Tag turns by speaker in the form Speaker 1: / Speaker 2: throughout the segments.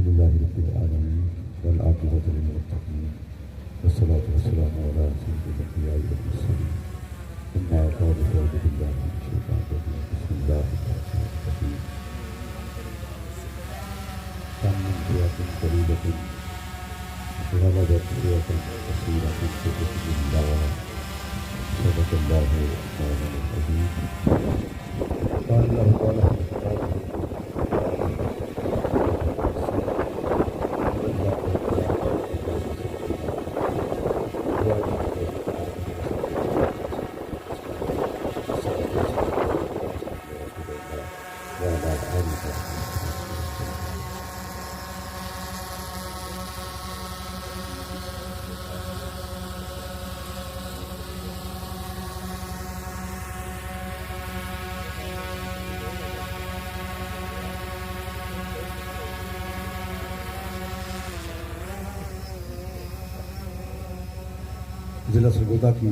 Speaker 1: अल्हम्दुलिल्लाहि रब्बिल आलमीन वल आक़िबतु लिल मुत्तक़ीन वस्सलातु वस्सलामु अला सय्यिदिल अंबिया'i वल मुरसलीन अम्मा बअद फ़अऊज़ु बिल्लाहि मिनश शैतानिर रजीम बिस्मिल्लाहिर रहमानिर रहीम कम मिन फ़िअतिन क़लीलतिन ग़लबत फ़िअतन कसीरतन बिइज़निल्लाह सदक़ल्लाहु मौलाना अज़ीम क़ाल अल्लाहु तआला फ़ी किताबिहिल ज़िला सरगोदा की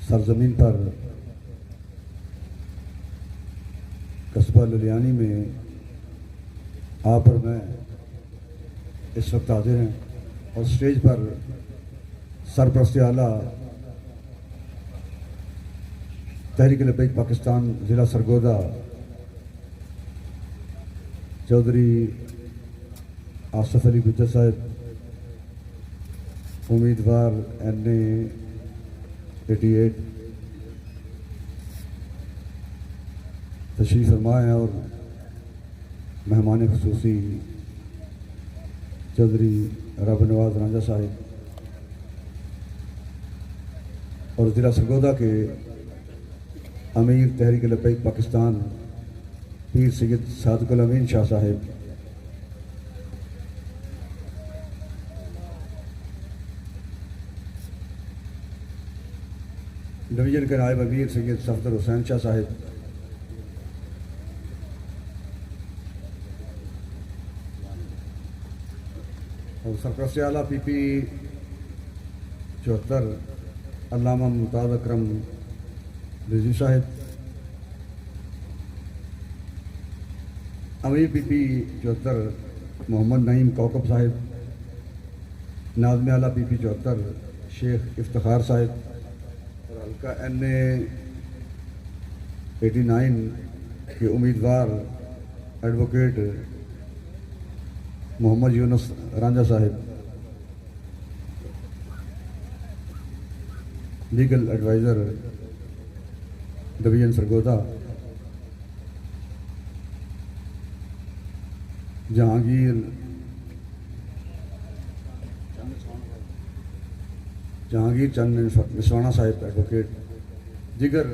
Speaker 1: सरजमीन पर कस्बा लुधियानी में आप और मैं इस वक्त हाजिर हैं और स्टेज पर सरपरस्त आला तहरीक लब्बैक पाकिस्तान ज़िला सरगोदा चौधरी आसफ अली गुज्जर साहब उम्मीदवार NA 88 तशरीफ़ फरमा हैं और मेहमान ख़ुसूसी चौधरी रब नवाज रांझा साहब और ज़िला सरगोदा के अमीर तहरीक लब्बैक पाकिस्तान पीर सैयद सादिकुल अमीन शाह साहब डिवीज़न के नायब अमीर सैयद सफदर हुसैन शाह साहब और सरपरस्त आला PP 74 अल्लामा मुमताज़ अकरम रिज़वी साहब अमीर PP 74 मोहम्मद नईम कौकब साहब नाज़िम आला PP 74 शेख इफ्तिखार साहब और हल्का NA 89 के उम्मीदवार एडवोकेट मोहम्मद यूनुस रांझा साहब legal adviser division Sargodha Jahangir चंद निसवाना साहिब एडवोकेट दिगर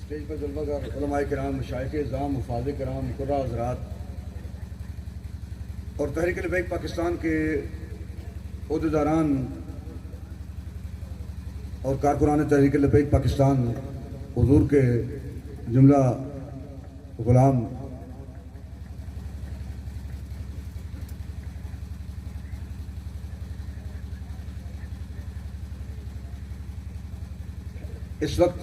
Speaker 1: स्टेज पर जुल्फ़ाकार उलमाए किराम शाइख़ इज़्ज़ाम मुफ़ाज़ किराम कुर्रा हज़रात और तहरीक लब्बैक पाकिस्तान के ओहदेदारान और कारकुनान तहरीक लब्बैक पाकिस्तान हुज़ूर के जुमला ग़ुलाम इस वक्त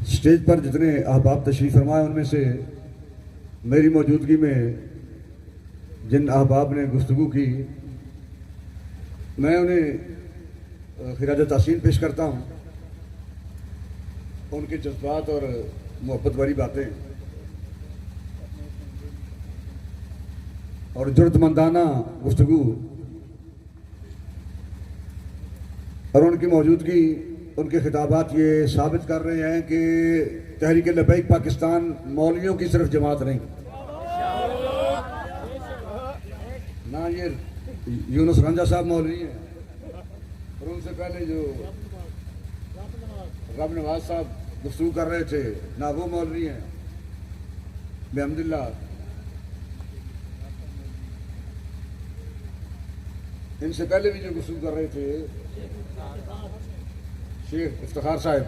Speaker 1: स्टेज पर जितने अहबाब तशरीफ़ फरमाए उनमें से मेरी मौजूदगी में जिन अहबाब ने गुफ्तगू की मैं उन्हें खिराज तहसीन पेश करता हूँ। उनके जज्बात और मोहब्बत वाली बातें और जुर्रतमंदाना गुफ्तगू और उनकी मौजूदगी उनके खिताबात ये साबित कर रहे हैं कि तहरीक लब्बैक पाकिस्तान मौलवियों की सिर्फ जमात नहीं ना, ये यूनुस रांझा साहब मौलवी हैं और उनसे पहले जो रब नवाज साहब गुफ्तगू कर रहे थे ना वो मौलवी हैं बेहमदुल्लाह। इनसे पहले भी जो गुफ्तगू कर रहे थे शेख इफ्तिखार साहब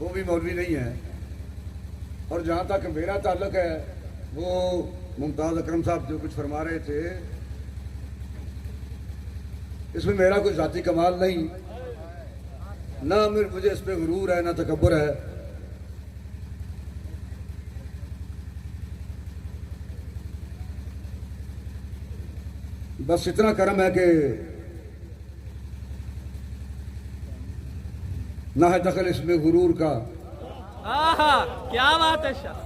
Speaker 1: वो भी मौलवी नहीं है और जहाँ तक मेरा ताल्लुक है वो मुमताज़ अकरम साहब जो कुछ फरमा रहे थे इसमें मेरा कोई ज़ाती कमाल नहीं ना मुझे इस पे गुरूर है ना तकब्बुर है। बस इतना करम है कि ना है दखल इसमें गुरूर का।
Speaker 2: क्या बात है शाह।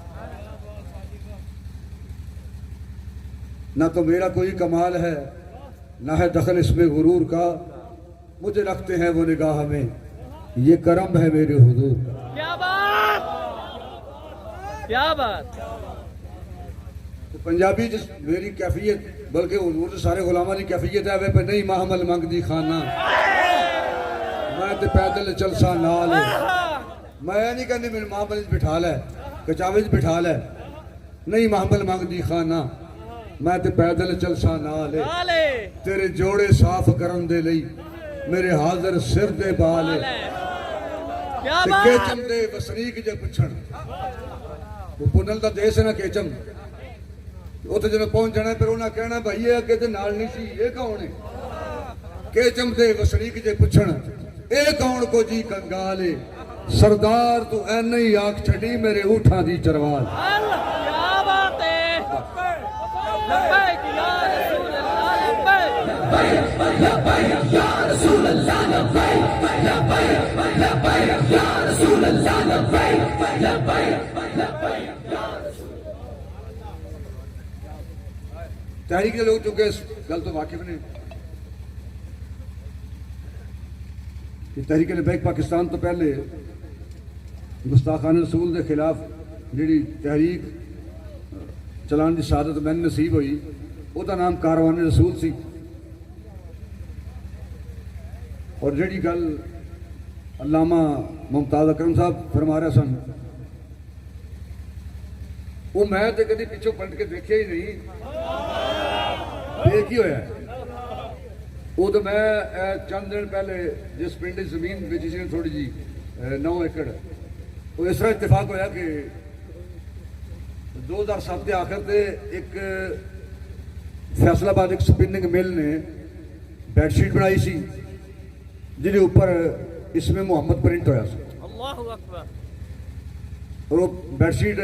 Speaker 1: ना तो मेरा कोई कमाल है ना है दखल इसमें गुरूर का, मुझे रखते हैं वो निगाह में, ये करम है मेरे हुजूर का।
Speaker 2: क्या बात, क्या बात।
Speaker 1: तो पंजाबी जिस मेरी कैफियत, बल्कि हुजूर से सारे गुलामा की कैफियत है वे पे नहीं माहमल मंगदी खाना, मैं तो पैदल चल सा नाल, मैं नहीं कहनी मेरे माहमल बिठा लै कचावे बिठा लै, नहीं माहमल मंगदी खाना, मैं ते पैदल चल सा नाल, तेरे जोड़े साफ करन दे लई मेरे हाजिर सिर दे बाल, केचम दे वसनीक जे पुछण, वो पुनल दा देश है ना केचम, उत्थे जदों पहुंच जाना फिर उन्हें कहना भाई ये अगे ते नाल नहीं सी, ये कौन है? केचम दे वसनीक जे पुछण ए कौन को जी कंगाल, सरदार तू ऐन ही आख छड़ी मेरे ऊठां दी चरवाल।
Speaker 2: क्या बात है। लब्बैक या रसूल अल्लाह, लब्बैक या रसूल अल्लाह, लब्बैक या रसूल अल्लाह, लब्बैक या रसूल।
Speaker 1: तहरीक के लोग चुके इस गल तो वाकिफ ने कि तहरीक लबैक पाकिस्तान तो पहले गुस्ताखान रसूल के खिलाफ जी तहरीक चलाने की शहादत मैंने नसीब हुई, उसका नाम कारवान रसूल सी। और जी गल अल्लामा मुमताज अकरम साहब फरमा रहे सन, वो मैं तो कभी पिछों पलट के देखिया ही नहीं, एक ही होया। वो तो मैं चंद दिन पहले जिस पिंड जमीन बेची सी थोड़ी जी 9 एकड़, वो इस तरह इतफाक होया कि 2007 के आखिर से एक फैसलाबाद एक स्पिनिंग मिल ने बैडशीट बनाई सी जिसके ऊपर इसमें मोहम्मद प्रिंट होया सी।
Speaker 2: अल्लाहु अकबर।
Speaker 1: और वो बैडशीट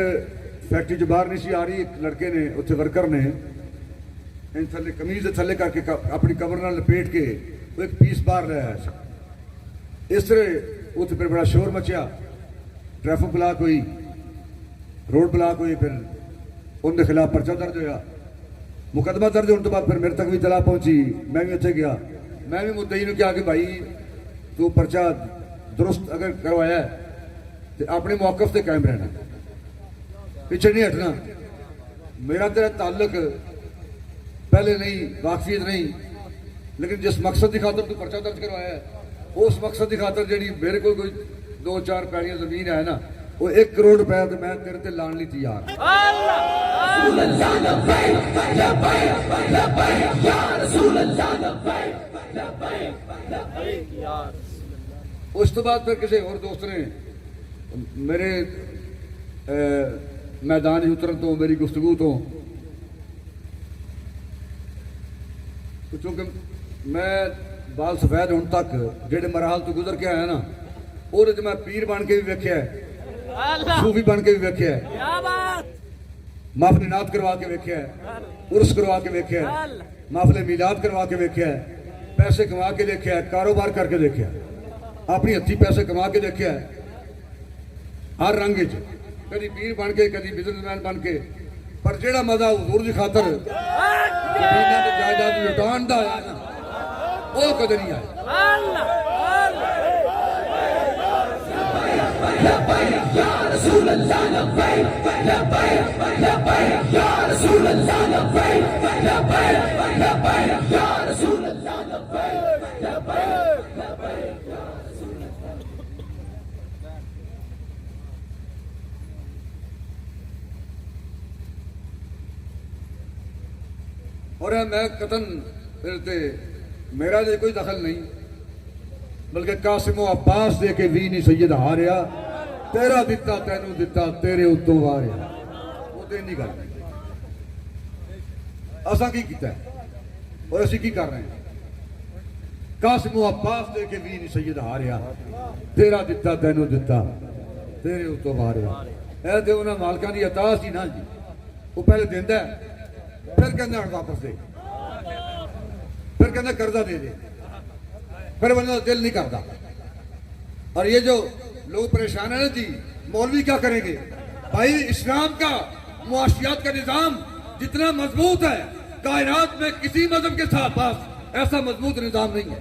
Speaker 1: फैक्ट्री जो बाहर नहीं सी आ रही, एक लड़के ने उत्थे वर्कर ने इन थले कमीज थले करके अपनी कबर नाल लपेट के वो एक पीस बाहर ले आया सी। इस तरह उत्थे फिर बड़ा शोर मचिया, ट्रैफिक ब्लॉक हुई, रोड ब्लॉक हुई, फिर उनके खिलाफ पर्चा दर्ज होया, मुकदमा दर्ज होने तो बाद फिर मेरे तक भी तला पहुंची, मैं भी उत्थे गया, मैं भी मुद्दई ने कहा कि भाई तू पर्चा दुरुस्त अगर करवाया तो अपने मौकफ से कायम रहना, पीछे नहीं हटना, मेरा तेरा ताल्लुक पहले नहीं, वाकफियत नहीं, लेकिन जिस मकसद की खातर तू पर्चा दर्ज करवाया है उस मकसद की खातर जी मेरे को कोई 2-4 पैड़ियां जमीन है ना, वो 1 करोड़ रुपया तो मैं तेरे ते लाने लिए तैयार। उस तो बाद फिर किसी और दोस्त ने मेरे मैदान उतरन तो मेरी गुफ्तगू तो क्योंकि मैं बाल सफेद होने तक जेडे मरहल तो गुजर के आया ना, और मैं पीर बन के भी वेख्या, सूफी बन के भी वेख्या, महफिल नात करवा के वेख्या, उर्स करवा के वेख्या, महफिल मिलाद करवा के वेख्या, पैसे कमा के देखा, कारोबार करके देखा, अपनी हथी पैसे कमा के देखा, हर रंग च, कभी पीर बन के कभी बिजनेसमैन बन के, पर जेड़ा मजा हुजूर की खातर जायदाद लुटान दा आया ना, वो कदे नहीं आया। और मैं कतन मेरा तो कोई दखल नहीं, बल्कि कासिमो अब्बास दे के भी नहीं सैयद हारिया, तेरा दिता तेनू दिता तेरे उत्तों वारिया, वो तो नहीं गल। असा की किया और असी की कर रहे हैं? कासिम अब्बास दे के भी नहीं सैयद हारिया तेरा दिता तैनू दिता तेरे उतो मारिया ए ते उन्हां मालकां दी अता सी ना जी वो पहले देंदा फिर कहंदा हुण वापस दे फिर कहंदा कर्जा दे दे फिर बंदा दिल नहीं करता। और ये जो लोग परेशान है ना जी मौलवी क्या करेंगे भाई। इस्लाम का मुआशियात का निजाम जितना मजबूत है कायनात में किसी मजहब के साथ पास ऐसा मजबूत निजाम नहीं है।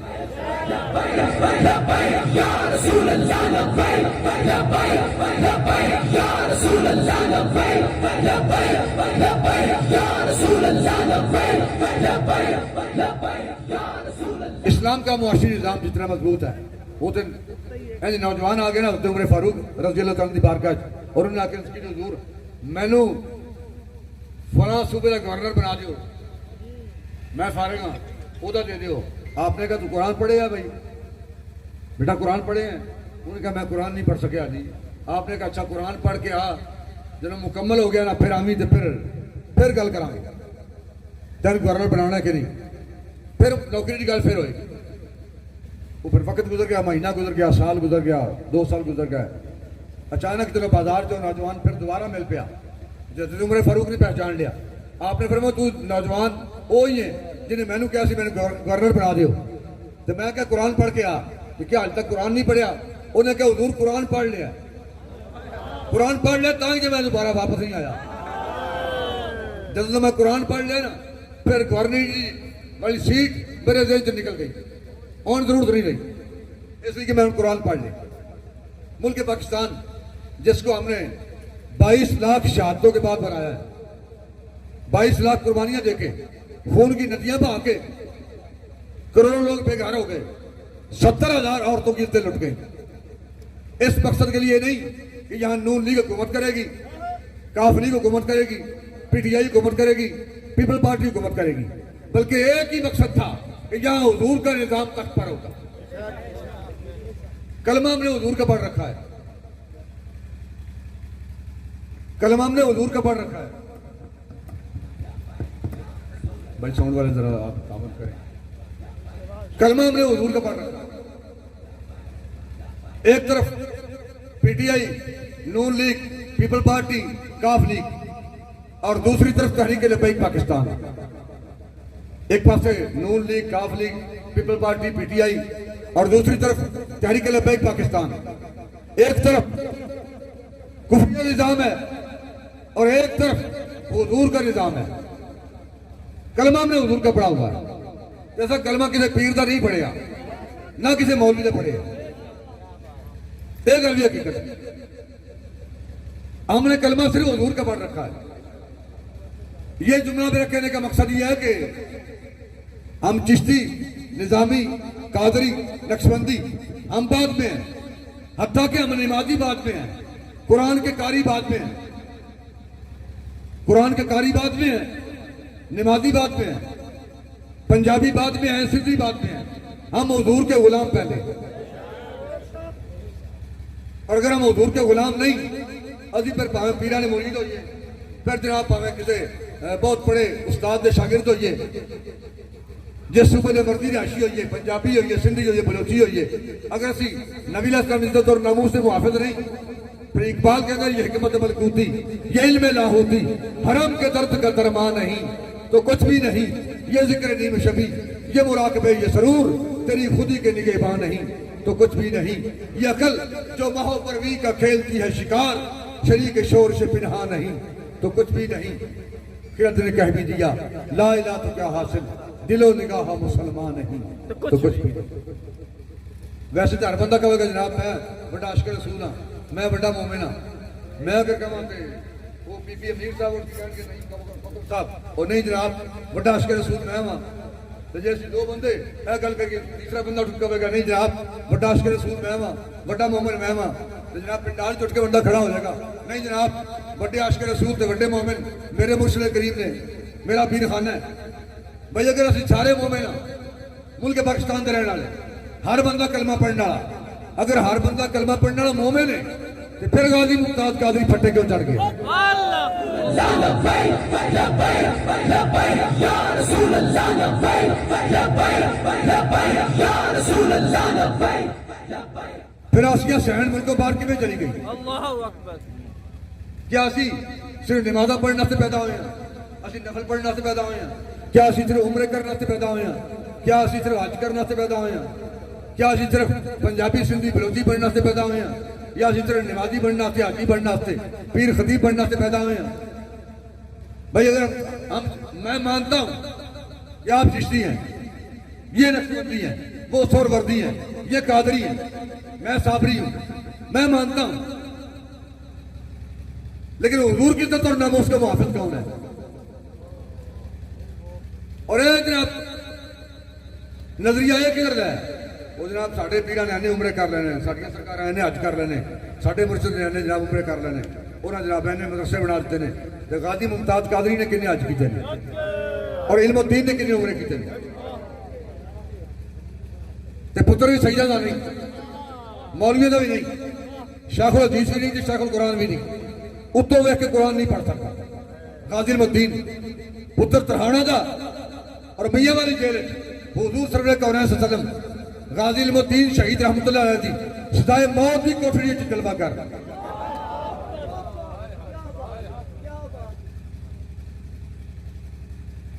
Speaker 1: इस्लाम का मुआशी निजाम जितना मजबूत है वो तो ऐसे नौजवान आ गए ना हज़रत उमर फारूक रज़ी अल्लाह तआला दी बारगाह और उन्होंने आके उसकी हुजूर मैनू फलां सूबे का गवर्नर बना दियो मैं फारिग हाँ ओदा दे दियो। आपने कहा तू कुरान पढ़े है भाई बेटा कुरान पढ़े हैं। उन्होंने कहा मैं कुरान नहीं पढ़ सकिया जी। आपने कहा अच्छा कुरान पढ़ के आ जब मुकम्मल हो गया ना फिर आमी तो फिर गल करांगे तेन गवर्नर बनाना कि नहीं फिर नौकरी की गल फिर होएगी। वो फिर वक्त गुजर गया महीना गुजर गया साल गुजर गया 2 साल गुजर गए। अचानक तेरे बाजार चो नौजवान फिर दोबारा मिल पाया जब उमर फारूक ने पहचान लिया। आपने फिर तू नौजवान वो ही है जिन्हें मैनू कहा मैंने गवर्नर बना दियो तो मैं क्या कुरान पढ़ के आ क्या हाल तक कुरान नहीं पढ़िया। उन्हें क्या हुजूर कुरान पढ़ लिया कुरान पढ़ लिया ताकि जब मैं दोबारा वापस नहीं आया। जब मैं कुरान पढ़ लिया ना फिर गवर्नर वाली सीट मेरे जेल से निकल गई और जरूरत नहीं रही इसलिए कि मैं कुरान पढ़ लिया। मुल्क पाकिस्तान जिसको हमने 22 लाख शहादतों के बाद बनाया है 22 लाख कुर्बानियां देके खून की नदियां बहा के करोड़ों लोग बेघर हो गए 70,000 औरतों की इज्जतें लुट गई। इस मकसद के लिए नहीं कि यहां नून लीग हुकूमत करेगी काफ लीग हुकूमत करेगी पीटीआई हुकूमत करेगी पीपल पार्टी हुकूमत करेगी बल्कि एक ही मकसद था कि यहां हुजूर का निजाम तख्त पर होगा। कलमा हमने हुजूर का पढ़ रखा है कलमा हमने हुजूर का पढ़ रखा है। भाई साउंड वाले जरा आप ताबत करें। कलमा हमने हुजूर का पढ़ रखा है। एक तरफ पीटीआई नून लीग पीपल पार्टी काफ लीग और दूसरी तरफ तहरीक लब्बैक पाकिस्तान। एक पासे नून लीग काफ लीग पीपल पार्टी पीटीआई और दूसरी तरफ तहरीक लब्बैक पाकिस्तान। एक तरफ कुफरिया निजाम है और एक तरफ हुजूर का निजाम है। कलमा हमने हुजूर का पढ़ा हुआ है जैसा कलमा किसी पीर का नहीं पढ़ेगा ना किसी मौलवी ने पढ़ेगा। एक गल भी हकीकत हमने कलमा सिर्फ हुजूर का पढ़ रखा है। ये जुमला मेरा कहने का मकसद यह है कि हम चिश्ती निजामी कादरी नक्शबंदी हम बाद में हैं हत्ता कि हम नमाजी बाद में हैं कुरान के कारी बाद में हैं कुरान के कारी बाद में हैं नमाजी बाद में हैं पंजाबी बाद में हैं सिंधी बाद में हैं। हम हुजूर के गुलाम पहले और अगर हम हुजूर के गुलाम नहीं अभी फिर भावे पीरा ने मुरीद होइए फिर जनाब भावे किसी बहुत बड़े उस्ताद के शागिर्द होइए जिस सूबे के मर्जी रिहायशी होइए पंजाबी होइए सिंधी होइए बलोची होइए अगर असी नबी का इज्जत और नामूस से मुहाफिज नहीं फिर इकबाल कहता ये हिकमत मलकूती ये इल्म लाहौती हरम के दर्द का दरमा नहीं तो कुछ भी नहीं ये जिक्र नीम शबी ये मुराकबे ये सरूर तेरी खुदी के निगहबान नहीं तो कुछ भी नहीं ये अकल जो माहो परवी का खेलती है शिकार शरीक शोर से पिनहा नहीं तो कुछ भी नहीं। किरत ने कह भी दिया ला इलाहा तो क्या हासिल दिलो निगाह मुसलमान नहीं तो कुछ भी नहीं। वैसे तो हर बंदा कहेगा जनाब मैं बड़ा आशिक रसूल हाँ मैं बड़ा मोमिन हाँ मैं अगर कहा वो बीबी अमीर साहब नहीं साहब और नहीं जनाब बड़ा आशिक रसूल मैं वहां तो जैसे दो बंदे गल करके तीसरा बंदा उठ कहेगा नहीं जनाब बड़ा आशिक रसूल मैं वहां बड़ा मोमिन मैं वहां तो जनाब पिंडाल चुट के बंदा खड़ा हो जाएगा नहीं जनाब बड़े आशिक रसूल थे बड़े मोमिन मेरे मुर्शिद करीम ने मेरा पीर खाना है। भाई अगर असं सारे मोमिन हाँ मुल्क पाकिस्तान के रहने वाले हर बंदा कलमा पढ़ने वाला अगर हर बंदा कलमा पढ़ने वाला मोमिन है तो फिर गाजी मुमताज कादरी फट्टे क्यों चढ़ गए
Speaker 2: अल्लाह लब्बैक लब्बैक लब्बैक या रसूल अल्लाह लब्बैक लब्बैक लब्बैक या रसूल अल्लाह लब्बैक लब्बैक।
Speaker 1: फिर आसिया सहन मुल्कों बाहर किवें चली गई?
Speaker 2: अल्लाहु अकबर।
Speaker 1: क्या असी सिर्फ नमाज़ां पढ़ने वास्ते पैदा होए हैं? असी नफल पढ़ने वास्ते पैदा होए हैं? क्या असी सिर्फ उम्रे करने वास्ते पैदा होए हैं? क्या असी सिर्फ हज करने वास्ते पैदा होए हैं? क्या असी सिर्फ पंजाबी सिंधी बलोची बनने वास्ते पैदा होए हैं? या असी सिर्फ नमाजी बनने वास्ते, हाजी बनने वास्ते, पीर खतीब बनने वास्ते पैदा हुए हैं? भाई अगर मैं मानता हूं कि आप चिश्ती हैं, ये नक्शबंदी हैं, वो सोहरवर्दी हैं, ये कादरी हैं, मैं साबरी हूं, मैं मानता हूं, लेकिन हुजूर की इज्जत और नामोस का मुहाफिज कौन है? और जनाब नजरिया किधर है? वो जनाब साढ़े पीर ने उमरे कर लेने, साडियां सरकारां ने हज कर लेने, साढ़े मुर्शद ने जनाब उमरे कर लेने, उन्होंने जनाब ने मदरसे बना दिते ने, ते गाजी मुमताज कादरी ने किन्ने हज कीते ने और इल्मुद्दीन ने किन्ने उमरे कीते ने, ते पुत्र भी सईदा दा नहीं, मौलवी का भी नहीं, शेखुल हदीस भी नहीं, शेखुल कुरान भी नहीं, उत्तों वेख के कुरान नहीं पढ़ सकता। गाजी इल्मुद्दीन पुत्र तरहाना दा और मैया वाली जेल हुजूर सरवर कौनैन सल्लल्लाहु अलैहि वसल्लम गाजी इल्मुद्दीन शहीद रहमतुल्लाह अलैह दी सदाए मौत की कोठड़ी च जलवा कर।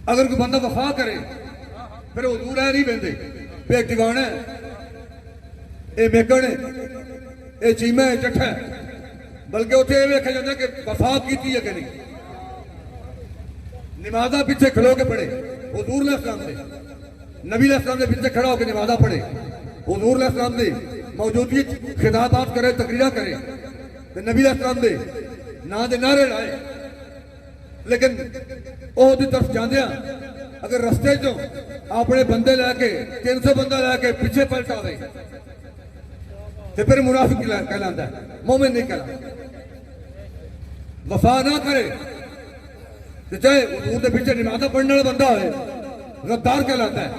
Speaker 1: अगर कोई बंदा वफा करे फिर हुजूर है नहीं बहते भी एक दीवाना है, ये मेकड़ है, ये चीमा है, चट्ठा है, बल्कि उत्थे ये वेखा जाता कि वफा की है कि नहीं। नमाजा पीछे खलो के पढ़े हुजूर अलैहिस्सलाम ने, नबी अलैहिस्सलाम ने पीछे खड़ा होकर नमाजा पढ़े, हुजूर अलैहिस्सलाम ने मौजूदगी खिताबात करे, तकरीरा करे, तो नबी अलैहिस्सलाम ने ना दे नारे लाए, लेकिन ओहदी तरफ जांदे अगर रस्ते चो अपने बंदे लैके 300 बंदा लैके पीछे पलट आवे तो फिर मुनाफिक कहलाता है, मोमिन नहीं कहलाता। वफा ना करे तो चाहे हुजूर के पीछे नमाज़ां पढ़ने वाला बंदा हो गद्दार कहलाता है,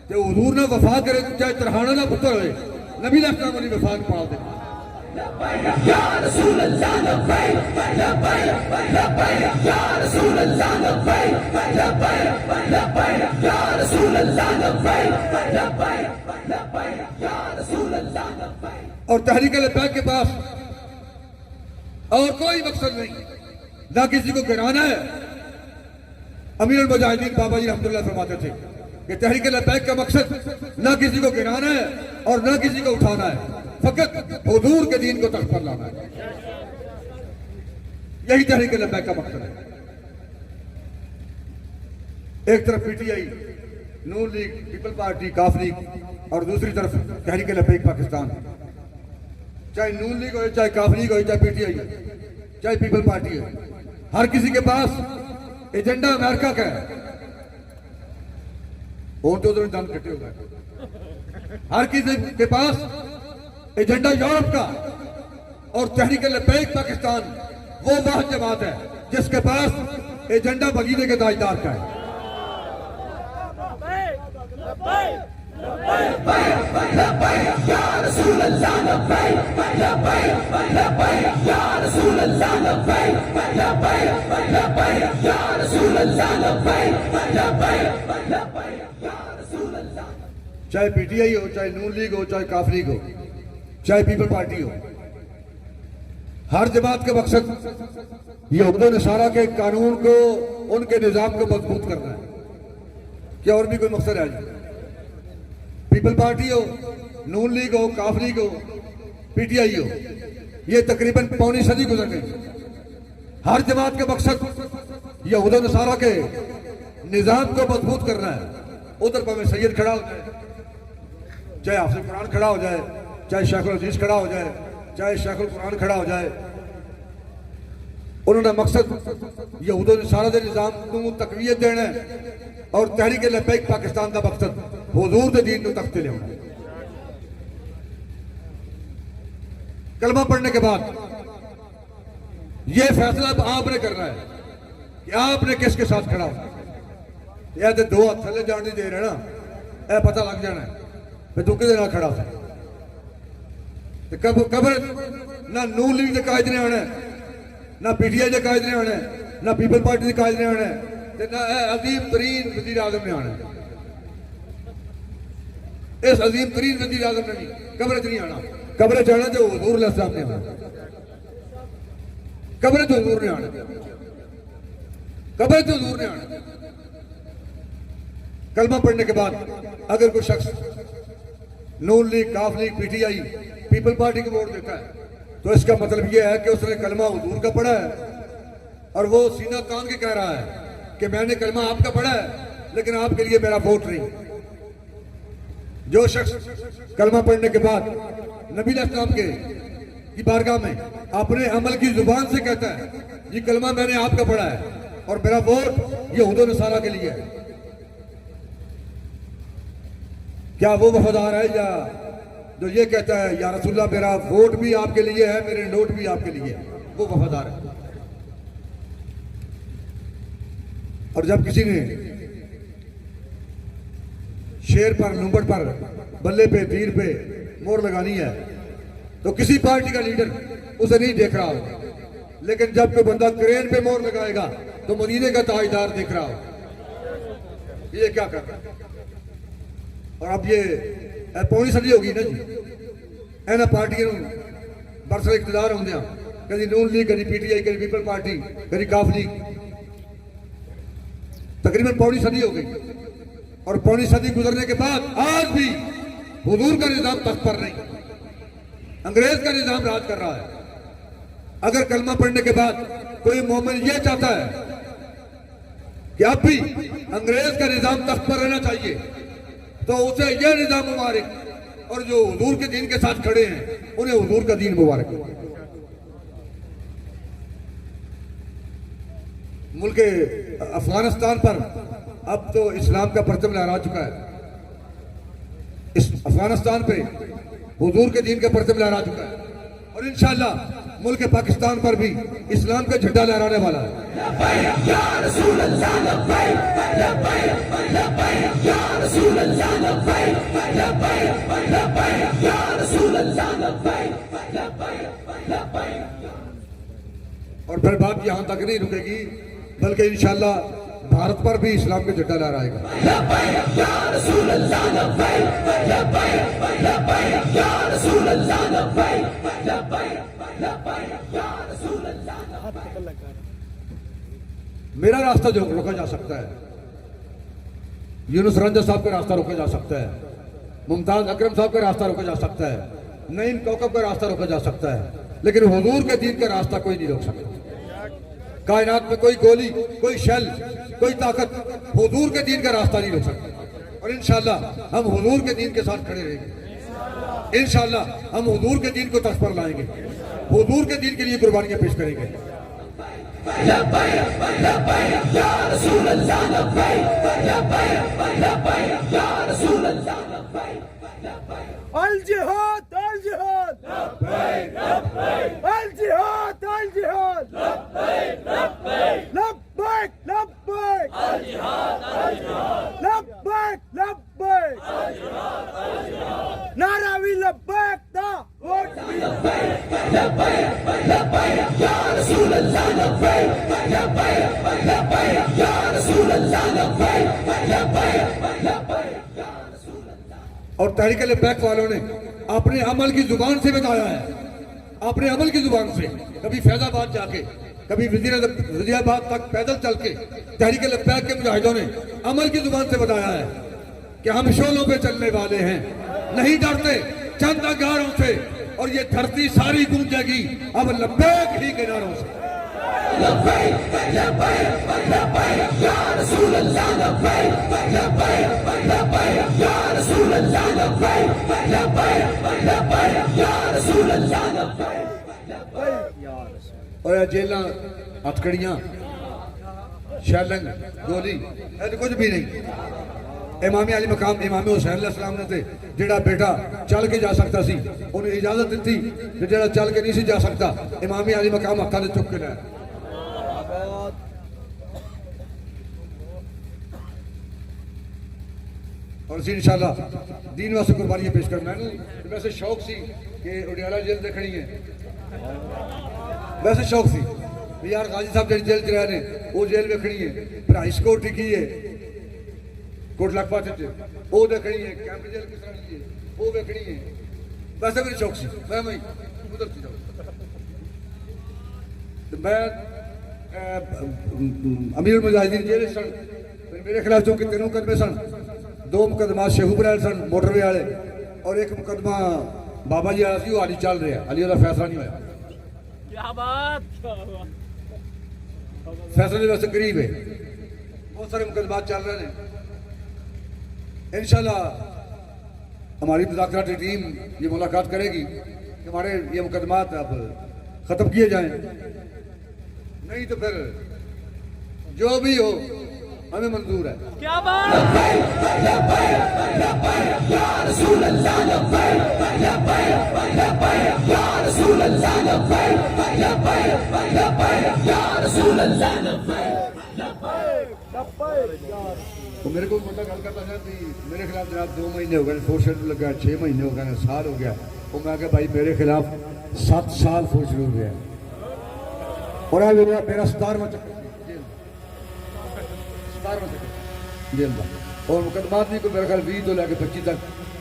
Speaker 1: तो हुजूर ने वफा करे चाहे तरहाना का पुत्र हो, नबी अलैहिस्सलाम ने वफा पा दे।
Speaker 2: या रसूल अल्लाह लब्बैक लब्बैक लब्बैक या रसूल अल्लाह लब्बैक लब्बैक लब्बैक या रसूल अल्लाह लब्बैक लब्बैक लब्बैक या रसूल अल्लाह लब्बैक।
Speaker 1: और तहरीक लब्बैक के पास और कोई मकसद नहीं, ना किसी को गिराना है। अमीरुल मुजाहिदीन बाबा जी रहमतुल्लाह फरमाते थे कि तहरीक लब्बैक का मकसद ना किसी को गिराना है और ना किसी को उठाना है, फकत हुजूर के दीन को तख्त पर लाना है। यही तहरीक लब्बैक का मकसद है। एक तरफ पीटीआई, नून लीग, पीपल पार्टी, काफ लीग और दूसरी तरफ तहरीक लब्बैक पाकिस्तान। चाहे नून लीग हो, चाहे काफ लीग हो, चाहे पीटीआई हो, चाहे पीपल पार्टी हो, हर किसी के पास एजेंडा अमेरिका का है। और तो उधर दम कटे होगा। हर किसी के पास एजेंडा यूरोप का, और तहरीक लब्बैक पाकिस्तान वो वाह जमात है जिसके पास एजेंडा मदीने के ताजदार का है।
Speaker 2: या रसूल अल्लाह लब्बैक लब्बैक लब्बैक या रसूल अल्लाह लब्बैक लब्बैक लब्बैक या रसूल अल्लाह लब्बैक लब्बैक लब्बैक या रसूल अल्लाह।
Speaker 1: चाहे पीटीआई हो, चाहे नून लीग हो, चाहे काफ लीग हो, चाहे पीपल पार्टी हो, हर जमात का मकसद यहूद नसारा के कानून को, उनके निजाम को मजबूत करना है। क्या और भी कोई मकसद है? पीपल पार्टी हो, नून लीग हो, काफ लीग हो, पीटीआई हो, ये तकरीबन पौनी सदी गुजर गई। हर जमात का मकसद यहूद नसारा के निजाम को मजबूत करना है। उधर पर सैयद खड़ा हो जाए, चाहे हाफिज कुरान खड़ा हो जाए, चाहे शेखुल हदीस खड़ा हो जाए, चाहे शेखुल कुरान खड़ा हो जाए, उन्होंने मकसद यहूद नसारा के निजाम को तकवीयत देना है। और तहरीक लब्बैक पाकिस्तान का मकसद हुजूर के दीन को तख्त ले आना। कलमा पढ़ने के बाद यह फैसला आपने करना है कि आपने किसके साथ खड़ा हो। यह तो दो हाथ थले जाने दे रहे ना, यह पता लग जाना है फिर तू कि खड़ा हो। कबर ना नून लीग के कायद ने आना, ना पीटीआई के कायद ने आना, ना पीपल पार्टी के कायद ने आना है, ना अजीम तरीन वजीर आजम ने आना है। इस अजीम तरीन वजीर आजम ने भी कब्र च नहीं आना, कब्र च आना जो हुजूर अलैहिस्सलाम ने आना, कब्र च हुजूर ने आना, कब्र च हुजूर ने आना। कलमा पढ़ने के बाद अगर कोई शख्स नून लीग, काफ लीग, पीटीआई, पीपल पार्टी को वोट देता है तो इसका मतलब यह है कि उसने कलमा हुजूर का पढ़ा है और वो सीना तान के कह रहा है कि मैंने कलमा आपका पढ़ा है लेकिन आपके लिए मेरा वोट नहीं। जो शख्स कलमा पढ़ने के बाद नबी अलैहिस्सलाम के की बारगाह में अपने अमल की जुबान से कहता है ये कलमा मैंने आपका पढ़ा है और मेरा वोट यहूद व नसारा के लिए है, क्या वो वफादार है या जो ये कहता है या रसूलुल्लाह मेरा वोट भी आपके लिए है, मेरे नोट भी आपके लिए है, वो वफादार है। और जब किसी ने शेर पर, नुम्बड़ पर, बल्ले पे, तीर पे मोहर लगानी है तो किसी पार्टी का लीडर उसे नहीं देख रहा होगा, लेकिन जब कोई बंदा क्रेन पे मोहर लगाएगा तो मदीने का ताजदार देख रहा होगा ये क्या कर रहा है। और अब ये पौनी सदी होगी ना जी, इन्होंने पार्टियों बरसर इकतदार होंगे, कभी नून लीग, कभी पीटीआई, कभी पीपल पार्टी, कभी काफ लीग, तकरीबन पौनी सदी हो गई। और पौनी सदी गुजरने के बाद आज भी हुजूर का निजाम तख्त पर नहीं, अंग्रेज का निजाम राज कर रहा है। अगर कलमा पढ़ने के बाद कोई मोमिन यह चाहता है कि अब भी अंग्रेज का निजाम तख्त पर रहना चाहिए तो उसे यह निजाम मुबारक, और जो हुजूर के दीन के साथ खड़े हैं उन्हें हुजूर का दीन मुबारक। मुल्क अफगानिस्तान पर अब तो इस्लाम का परचम लहरा चुका है, इस अफगानिस्तान पे हुजूर के दीन का परचम लहरा चुका है और इंशाअल्लाह मुल्क पाकिस्तान पर भी इस्लाम का झंडा लहराने वाला है। और फिर बात यहां तक नहीं रुकेगी बल्कि इंशाअल्लाह भारत पर भी इस्लाम का झंडा लहराएगा। मेरा रास्ता जो रोका जा सकता है, यूनुस रंजा साहब का रास्ता रोका जा सकता है, मुमताज अकरम साहब का रास्ता रोका जा सकता है, नईम कौकब का रास्ता रोका जा सकता है, लेकिन हुजूर के दीन का रास्ता कोई नहीं रोक सकता। कायनात में कोई गोली, कोई शैल, कोई ताकत हुजूर के दीन का रास्ता नहीं रोक सकती। और इंशाअल्लाह हम हुजूर के दीन के साथ खड़े रहेंगे, इंशाअल्लाह हम हुजूर के दीन को तख्त पर लाएंगे, हुजूर के दीन के लिए कुर्बानियां पेश करेंगे।
Speaker 3: अल जिहाद, अल जिहाद, अल जिहाद, अल जिहाद, लब्बैक, लब्बैक, लब्बैक, लब्बैक, नारा भी लब्बैक था, वोट भी
Speaker 1: और तहरीक लब्बैक वालों ने अपने अमल की जुबान से बताया है, अपने अमल की जुबान से, कभी फैजाबाद जाके, कभी वजीराबाद तक पैदल चल के तहरीक लब्बैक के मुजाहिदों ने अमल की जुबान से बताया है कि हम शोलों पे चलने वाले हैं, नहीं डरते चंद अंगारों से, और ये धरती सारी गूंजेगी अब लब्बैक ही के नारों से। और जेल हथकड़ियां, शैलंग, गोली कुछ भी नहीं। इमाम अली मकाम इमाम हुसैन अलैहिस्सलाम ने ते जेड़ा बेटा चल के जा सकता सी उन्हें इजाजत दी, जेड़ा चल के नहीं सी जा सकता इमाम अली मकाम हत्था ने चुक के लाया। और इंशाअल्लाह दीन वास्ते कुर्बानियां पेश कर। मैंने वैसे शौक सी कि उडियाला जेल देखनी है, वैसे शौक सी भी यार गाजी साहब जी जेल च रहे ने वो जेल वेखनी है, फिर हाई कोर्ट की है कोट लखपत वो देखनी है, कैंप जेल किस तरह की है वो वेखनी है। वैसे मेरी चौकसी मैं वही उधर थी मैं अमीर मुजाहिदीन जेल सन, मेरे खिलाफ जो कि 3 मुकदमे सन, 2 मुकदमा शेहूपुर सन मोटरवे वाले और 1 मुकदमा बाबा जी वाला सी, वो हाली चल रहा, हाली उसका फैसला नहीं होया।
Speaker 4: क्या बात,
Speaker 1: फैसले वैसे करीब है, बहुत सारे मुकदमा चल रहे हैं। इंशाल्लाह हमारी मुज़ाकराती टीम ये मुलाकात करेगी कि हमारे ये मुकदमात अब खत्म किए जाएं, नहीं तो फिर जो भी हो हमें मंजूर है।
Speaker 4: क्या बात,
Speaker 1: तो मेरे को बंदा गल करता है कि मेरे खिलाफ जनाब 2 महीने हो गए, फोर्स शेड्यूल लगा, 6 महीने हो गए, साल हो गया। तो मैं क्या भाई मेरे खिलाफ 7 साल फोर्स शेड्यूल गया और आज मेरा 17वां चक्कर जेल का, और मुकदमात भी को मेरे ख्याल 20 तो लैके 25 तक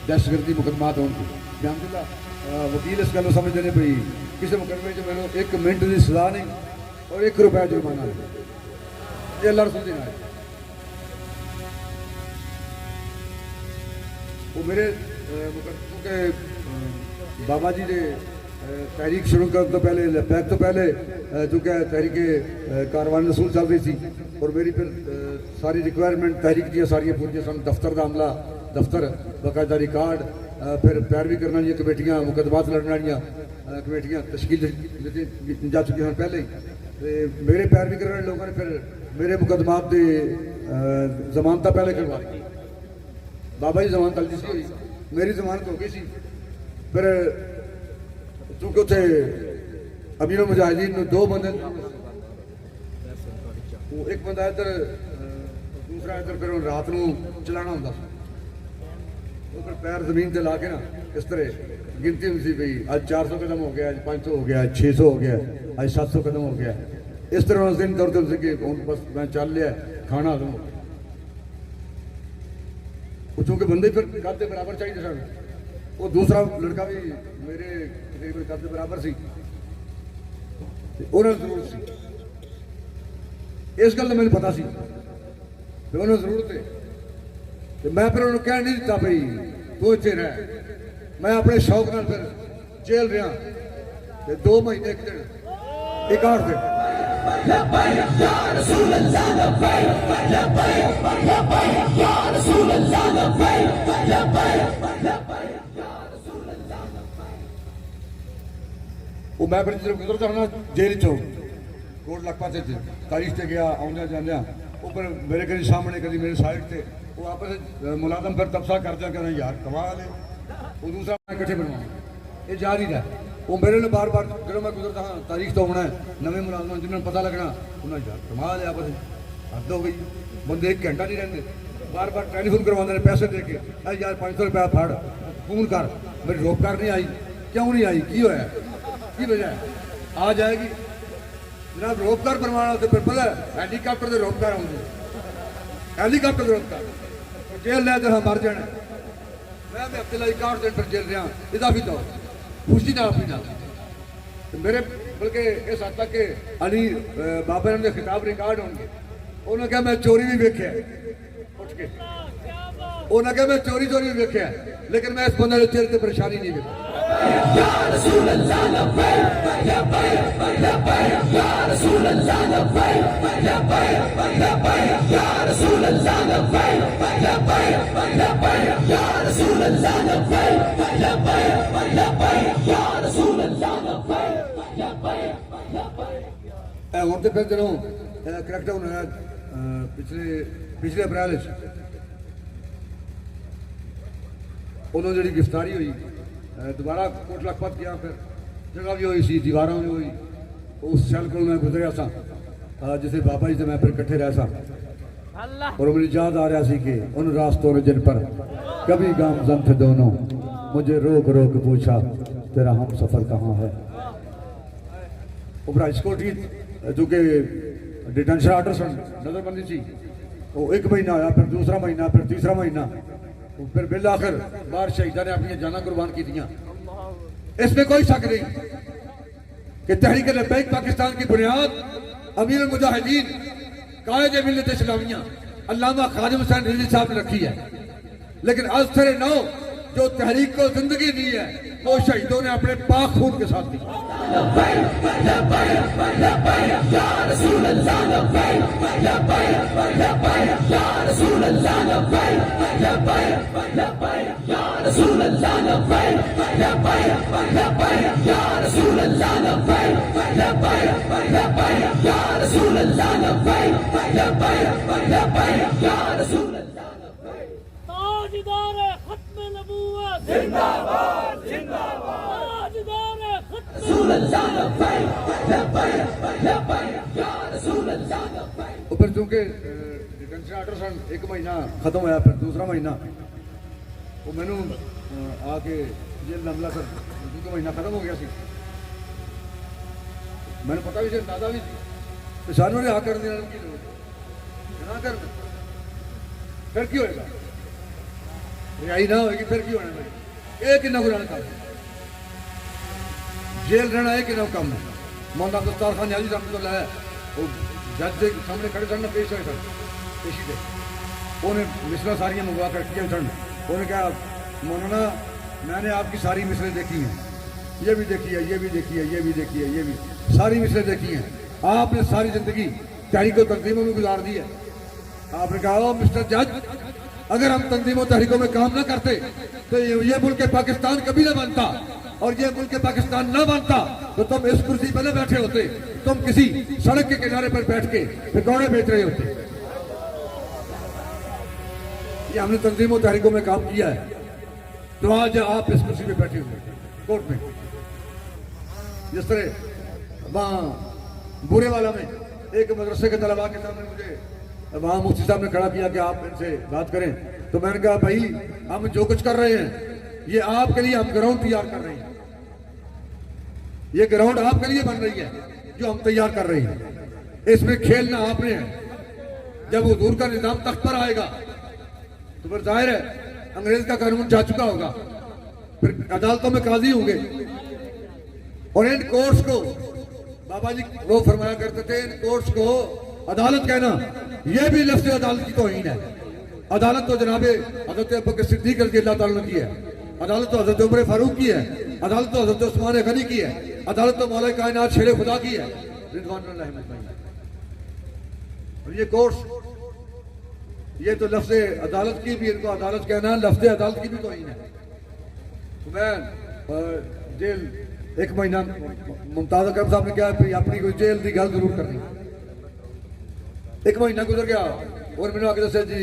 Speaker 1: दहशतगर्दी मुकदमात होंगे। अलहमदुलिल्लाह वकील इस गल समझते हैं भाई किसी मुकदमे च मैंने 1 मिनट की सजा नहीं और 1 रुपया जुर्माना नहीं, ये अल्लाह रसूल दी नाल वो मेरे क्योंकि बाबा जी ने तहरीक शुरू करने तो पहले पैक तो पहले चूँकि तहरीक कारवान रसूल चल रही थी और मेरी फिर सारी रिक्वायरमेंट तहरीक दी सारिया पूरी सन, दफ्तर का अमला, दफ्तर बाकायदा रिकॉर्ड, फिर पैरवी करने वाली कमेटियाँ, मुकदमात लड़ने वाली कमेटियाँ तश्कील जा चुकी हैं पहले ही। मेरे पैरवी करने वाले लोगों ने फिर मेरे मुकदमात की जमानत पहले करवा दी। बाबा जी जमानत जल्दी सी हुई, मेरी जमानत हो गई सी। फिर चूंकि उसे अमीर मुजाहिदीन 2 बंदे, एक बंदा इधर दूसरा इधर, फिर रात को चलाना होंगे तो फिर पैर जमीन से ला के ना इस तरह गिनती हुई सी भाई आज 400 कदम हो गया, आज 500 हो गया, 600 हो गया, आज 700 कदम हो गया। इस तरह उस दिन दौड़ते थे कि बस मैं चल लिया खाना दूँ, चूंकि बंदे फिर कद के बराबर चाहिए सन, वो दूसरा लड़का भी मेरे कद के बराबर सी, उन्हें जरूरत सी, इस गल मैंने पता सी उन्हें जरूरत है। तो मैं फिर उन्होंने कह नहीं दिता भाई तू इतने रह, मैं अपने शौक नाल फिर जेल रहा 2 महीने 1 दिन 8 दिन। वो मैं फिर जब गुजरता हूँ ना जेल चो कोट लखपत तारीख से गया आने जाने, वो फिर मेरे कभी सामने कभी मेरे साइड से वो आपस मुलाजम फिर तबसा करते कहना यार कमाल है, वो दूसरा इकट्ठे बनवा ये जा रही रहा। वो मेरे ने बार बार जो मैं गुजरता हाँ तारीख तो होना है, नवे मुलाजम जिन्होंने पता लगना उन्हें यार कमाल है, आपस हद हो गई, बंदे 1 घंटा नहीं रहते, बार बार टेलीफोन करवाते हैं पैसे दे के, यार 500 रुपया फड़ फोन कर, मेरी रोककार नहीं आई, क्यों नहीं आई, की होया की वजह है, आ जाएगी जनाब रोककार बनवाना तो फिर पता हैलीकॉप्टर से रोककार आऊँगे, हैलीकॉप्टर से रोककार जेल ले तो मर जाना। मैं हफ्ते लाई 61 दिन फिर जेल रहा इजाफी तौर खुशी ना अपनी ना मेरे, बल्कि इस हद तक के अली बाबा ने खिताब रिकॉर्ड होंगे, उन्होंने कहा मैं चोरी भी वेख्या उठ के, उन्होंने कहा मैं चोरी भी वेख्या, लेकिन मैं इस बंदे के चेहरे से परेशानी नहीं वेखी। हम तो फिर जो क्रैकडाउन है पिछले अप्रैल उन्होंने जी गिरफ्तारी हुई, दोबारा कोट लखपत गया, फिर जगह भी हुई सी, दीवारा भी हुई, उस सैल को मैं गुजरिया सा जिसे बाबा जी से मैं फिर इकट्ठे रह सा, और मुझे याद आ रहा सी कि उन रास्तों ने जिन पर कभी गामजन थे दोनों, मुझे रोक रोक पूछा तेरा हम सफर कहाँ है। राजकोट की चूंकि डिटेंशन आर्डर सन नजरबंदी थी, वो 1 महीना आया, फिर दूसरा महीना, फिर तीसरा महीना, फिर बिल आखिर बाहर शहीदा ने अपनी जाना कुर्बान की दियाँ। इसमें कोई शक नहीं कि तहरीक लब्बैक पाकिस्तान की बुनियाद अमीर मुजाहिदीन कायद मिल्लत इस्लामिया अल्लामा खादिम हुसैन रिजवी साहब ने रखी है। लेकिन असर नौ जो तहरीक को जिंदगी दी है वो शहीदों ने अपने पाक खून के साथ दी।
Speaker 4: ताजदार खत्म नबूवत जिंदाबाद जिंदाबाद, ताजदार
Speaker 1: और फिर चूंकि डिटेंशन आर्डर सन 1 महीना खत्म होया, फिर दूसरा महीना वो मैनू आके जेल मामला सर 2 महीना खत्म हो गया सी। मैंने पता भी अंदाजा भी तो सानू रिहा कर देना की ना कर, फिर की होएगा, रिहाई ना होगी फिर की होना भाई, ये कितना गुनाह काम, जेल रहना है कितना कम है। मौलाना दस्तार खान याजी रहमतुल्लाह है वो जज के सामने खड़े सन, पेश होए सन पेशी पे, उन्हें मिसरें सारियाँ मंगवा कर किया सन। उन्हें कहा मौलाना मैंने आपकी सारी मिसरें देखी हैं, ये भी देखी है, ये भी देखी है, ये भी देखी है, ये भी सारी मिसरें देखी हैं। आपने सारी जिंदगी तहरीकों तंजीमों में गुजार दी है। आपने कहा मिस्टर जज अगर हम तंजीमों तहरीकों में काम ना करते तो ये मुल्क पाकिस्तान कभी ना बनता, और ये मुल्क पाकिस्तान ना बनता तो तुम इस कुर्सी पर न बैठे होते, तुम किसी सड़क के किनारे पर बैठ के पकौड़े बेच रहे होते। ये हमने तंजीमों तहरीकों में काम किया है, तो आज आप इस कुर्सी पे बैठे हुए कोर्ट में। जिस तरह वहां बुरे वाला में एक मदरसे के तलबा के सामने मुझे वहां मुफ्ती साहब ने खड़ा किया कि आप इनसे बात करें, तो मैंने कहा भाई हम जो कुछ कर रहे हैं ये आपके लिए हम ग्राउंड तैयार कर रहे हैं, ये ग्राउंड आपके लिए बन रही है जो हम तैयार कर रहे हैं, इसमें खेलना आपने है। जब हुजूर का निजाम तख्त पर आएगा तो फिर जाहिर है अंग्रेज का कानून जा चुका होगा, फिर अदालतों में काजी होंगे, और इन कोर्ट्स को बाबा जी वो फरमाया करते थे इन कोर्ट्स को अदालत कहना यह भी लफ्ज़ अदालत की तौहीन है। अदालत तो जनाबे हज़रत अबू बकर सिद्दीक़ रज़ियल्लाहु ताला की है, अदालत तो हज़रत उमर फारूक की है, अदालत तो हज़रत उस्मान गनी की है, अदालत तो मौला कायनात शेर खुदा की है रिज़वानुल्लाह अजमईन। और ये कोर्ट्स ये तो लफ्ज़ अदालत की भी, इनको अदालत कहना लफ्ज़ अदालत की भी तौहीन है। तो मैं जेल 1 महीना मुमताज़ अकरम साहब ने कहा फिर अपनी कोई जेल की गल जरूर करनी। 1 महीना गुजर गया और मैंने आके दसा जी